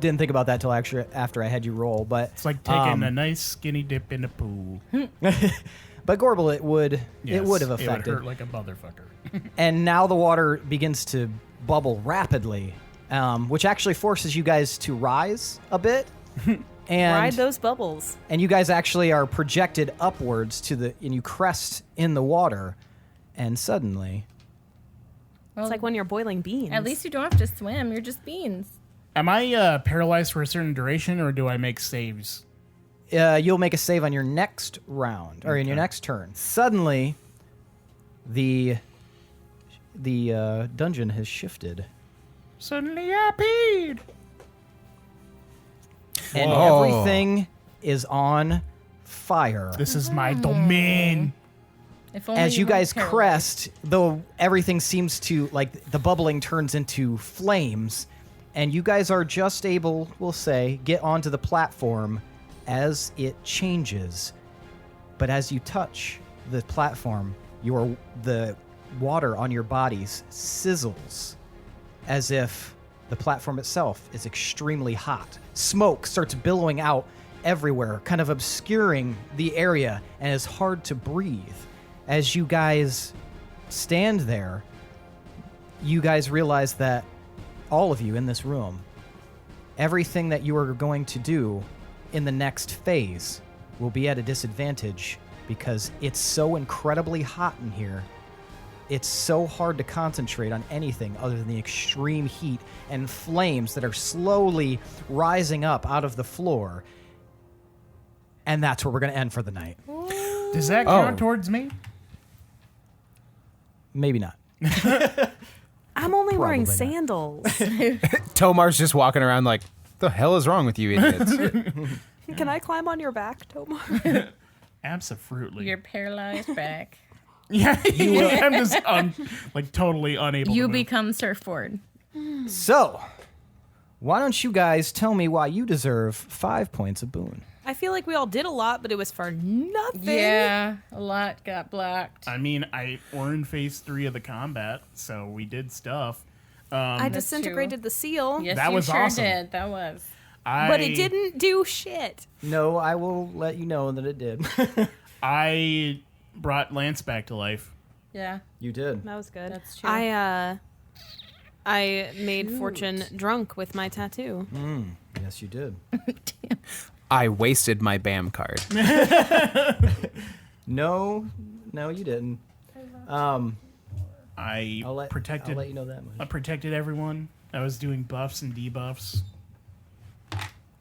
didn't think about that till after I had you roll, but It's like taking a nice skinny dip in the pool. but Gorbel, it would Yes, have It would affected. hurt like a motherfucker. And now the water begins to bubble rapidly, which actually forces you guys to rise a bit. And Ride those bubbles. And you guys actually are projected upwards and you crest in the water, and suddenly... It's like when you're boiling beans. At least you don't have to swim. You're just beans. Am I paralyzed for a certain duration, or do I make saves? You'll make a save on your next round, or in your next turn. Suddenly, the dungeon has shifted. Suddenly I peed. And everything is on fire. This is my domain. If only As you guys weren't crest, though everything seems to, like, the bubbling turns into flames, and you guys are just able, we'll say, get onto the platform as it changes. But as you touch the platform, the water on your bodies sizzles as if the platform itself is extremely hot. Smoke starts billowing out everywhere, kind of obscuring the area, and it's hard to breathe. As you guys stand there, you guys realize that all of you in this room, everything that you are going to do in the next phase will be at a disadvantage because it's so incredibly hot in here. It's so hard to concentrate on anything other than the extreme heat and flames that are slowly rising up out of the floor. And that's where we're going to end for the night. Does that count towards me? Maybe not. I'm only wearing Probably not. sandals. Tomar's just walking around like, the hell is wrong with you idiots? Can I climb on your back, Tomar? Absolutely. Your paralyzed back. Yeah, I'm just totally unable You to move. become surfboard. So, why don't you guys tell me why you deserve 5 points of boon? I feel like we all did a lot, but it was for nothing. Yeah, a lot got blocked. I mean, we're in phase 3 of the combat, so we did stuff. I disintegrated the seal, Yes, that you was sure awesome. did. That was. but it didn't do shit. No, I will let you know that it did. I brought Lance back to life. Yeah. You did. That was good. That's true. I made Fortune drunk with my tattoo. Yes, you did. I wasted my BAM card. No, you didn't. I I'll let protected. you know that much. I protected everyone. I was doing buffs and debuffs.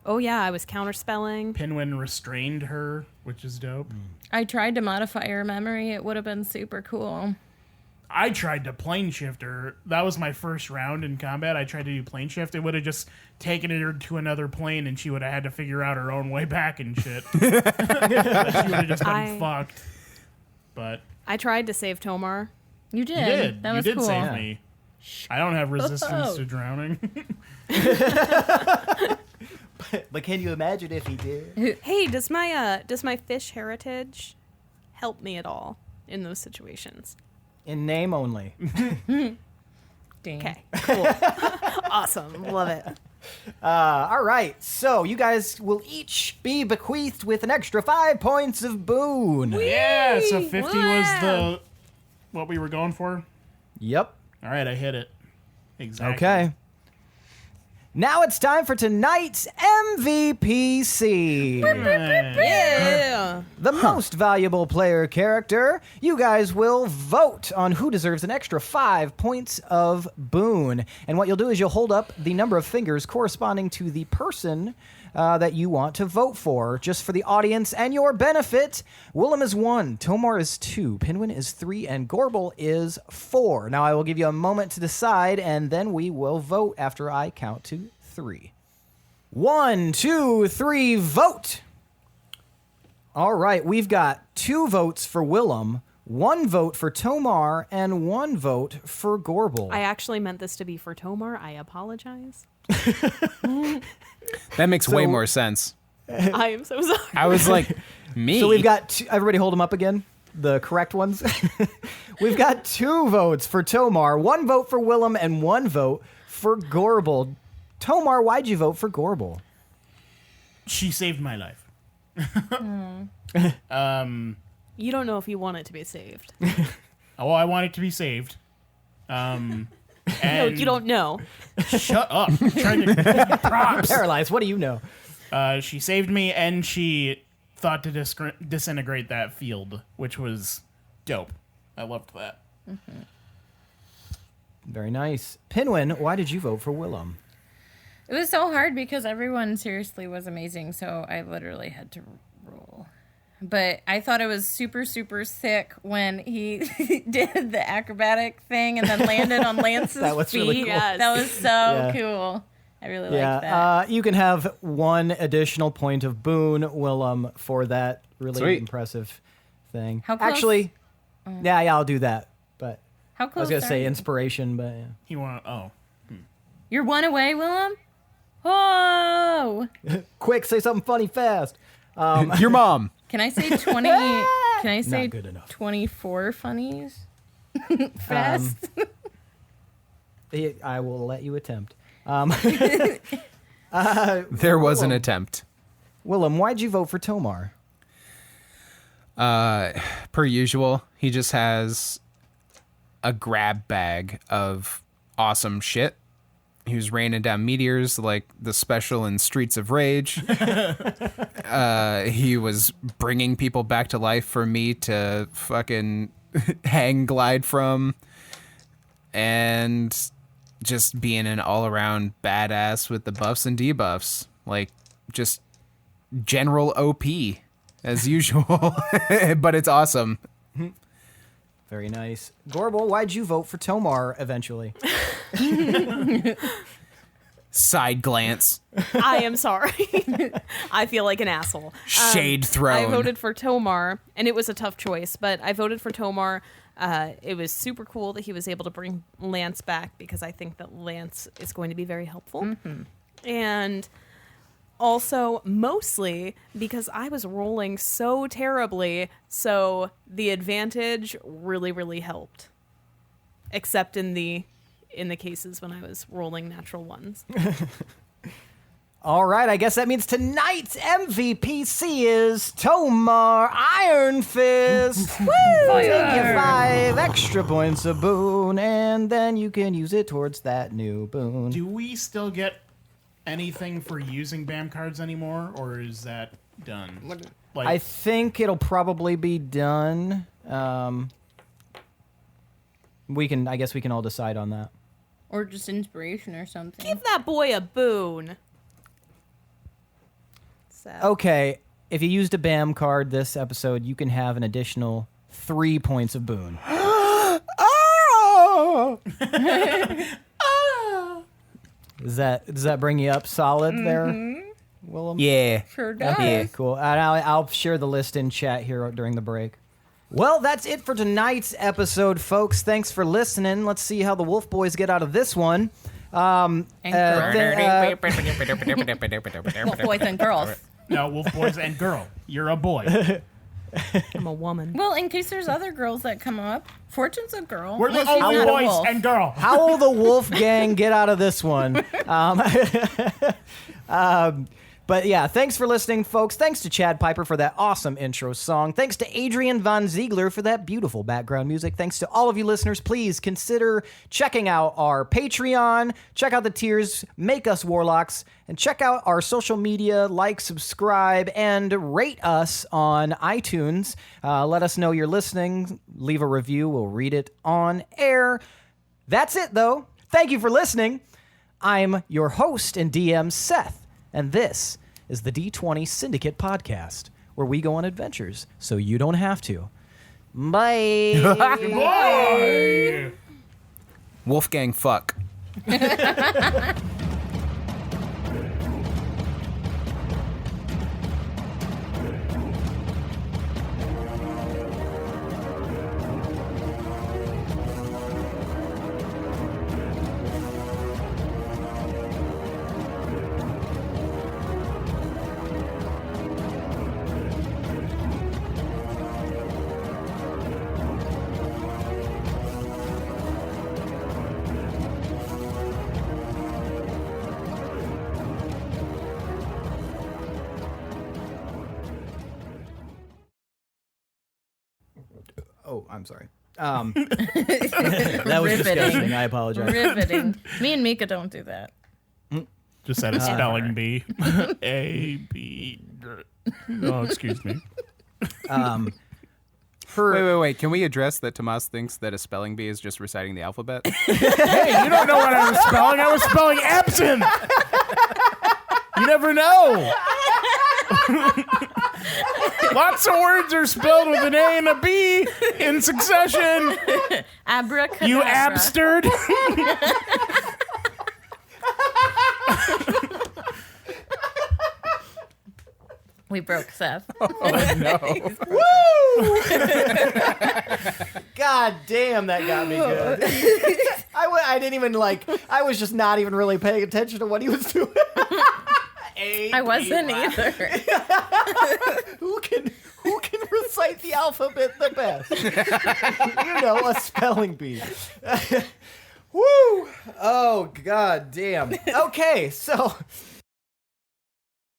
Oh yeah, I was counterspelling. Pinwin restrained her, which is dope. I tried to modify her memory. It would have been super cool. I tried to plane shift her. That was my first round in combat. I tried to do plane shift. It would have just taken her to another plane, and she would have had to figure out her own way back and shit. She would have just been fucked. But I tried to save Tomar. You did. you did. That You was did cool. save me. I don't have resistance to drowning. But can you imagine if he did? Hey, does my fish heritage help me at all in those situations? In name only. Dang. Okay, cool. Awesome. Love it. All right. So you guys will each be bequeathed with an extra 5 points of boon. Yeah, so 50 was what we were going for. Yep. All right, I hit it. Exactly. Okay. Now it's time for tonight's MVPC. Yeah. The most valuable player character. You guys will vote on who deserves an extra 5 points of boon. And what you'll do is you'll hold up the number of fingers corresponding to the person that you want to vote for. Just for the audience and your benefit, Willem is 1, Tomar is 2, Pinwin is 3, and Gorbel is 4. Now I will give you a moment to decide, and then we will vote after I count to 3. 1, 2, 3, vote! All right, we've got 2 votes for Willem, 1 vote for Tomar, and 1 vote for Gorbel. I actually meant this to be for Tomar. I apologize. That makes way more sense. I am so sorry. I was like, me? So we've got everybody hold them up again, the correct ones. We've got 2 votes for Tomar, 1 vote for Willem, and 1 vote for Gorbel. Tomar, why'd you vote for Gorbel? She saved my life. You don't know if you want it to be saved. Oh, I want it to be saved. And No, you don't know. Shut up. I'm trying to give you props. Paralyzed. What do you know? She saved me, and she thought to disintegrate that field, which was dope. I loved that. Very nice. Pinwin, why did you vote for Willem? It was so hard because everyone seriously was amazing, so I literally had to roll. But I thought it was super, super sick when he did the acrobatic thing and then landed on Lance's That was feet. really cool. Yes. That was so cool. I really liked that. You can have one additional point of boon, Willem, for that really Sweet. impressive thing. How close- Actually, yeah, I'll do that. But How I was close going to are say you? inspiration, but yeah. You want? Oh, You're one away, Willem? Oh! Quick, say something funny fast. Your mom. Can I say 20? Can I say Not good enough. 24 funnies? Fast? I will let you attempt. There was an attempt. Willem, why'd you vote for Tomar? Per usual, he just has a grab bag of awesome shit. He was raining down meteors like the special in Streets of Rage. He was bringing people back to life for me to fucking hang glide from. And just being an all-around badass with the buffs and debuffs. Like, just general OP, as usual. But it's awesome. Very nice. Gorbel, why'd you vote for Tomar eventually? Side glance. I am sorry. I feel like an asshole. Shade thrown. I voted for Tomar, and it was a tough choice, but I voted for Tomar. It was super cool that he was able to bring Lance back because I think that Lance is going to be very helpful. And also, mostly because I was rolling so terribly, so the advantage really, really helped. Except in the cases when I was rolling natural ones. All right, I guess that means tonight's MVPC is Tomar Ironfist. Woo! Take your 5 extra points of boon, and then you can use it towards that new boon. do we still get anything for using BAM cards anymore, or is that done? Like, I think it'll probably be done. I guess we can all decide on that. Or just inspiration or something. Give that boy a boon. Seth. Okay, if you used a BAM card this episode, you can have an additional 3 points of boon. Oh! Does that bring you up solid there, Willem? Yeah. Sure does. Okay, cool. And I'll share the list in chat here during the break. Well, that's it for tonight's episode, folks. Thanks for listening. Let's see how the Wolf Boys get out of this one. And Wolf boys and girls. no, wolf boys and girl. You're a boy. I'm a woman. Well, in case there's other girls that come up, Fortune's a girl. We're the Well, she's only not a boys wolf. and girl. How will the Wolf Gang get out of this one? But yeah, thanks for listening, folks. Thanks to Chad Piper for that awesome intro song. Thanks to Adrian Von Ziegler for that beautiful background music. Thanks to all of you listeners. Please consider checking out our Patreon. Check out the tiers. Make us warlocks. And check out our social media. Like, subscribe, and rate us on iTunes. Let us know you're listening. Leave a review. We'll read it on air. That's it, though. Thank you for listening. I'm your host and DM, Seth. And this is the D20 Syndicate podcast, where we go on adventures so you don't have to. Bye. Boy! Wolfgang fuck. Oh, I'm sorry. That was Riveting. disgusting. I apologize. Riveting. Me and Mika don't do that. Just said a spelling bee. A, B. Oh, excuse me. Wait. Can we address that Tomas thinks that a spelling bee is just reciting the alphabet? Hey, you don't know what I was spelling. I was spelling absinthe. You never know. Lots of words are spelled with an A and a B in succession. Abracadabra. You abstard. We broke Seth. God damn, that got me good. I didn't even I was just not even really paying attention to what he was doing. I wasn't either. Who can recite the alphabet the best? A spelling bee. Woo! Oh, god damn. Okay, so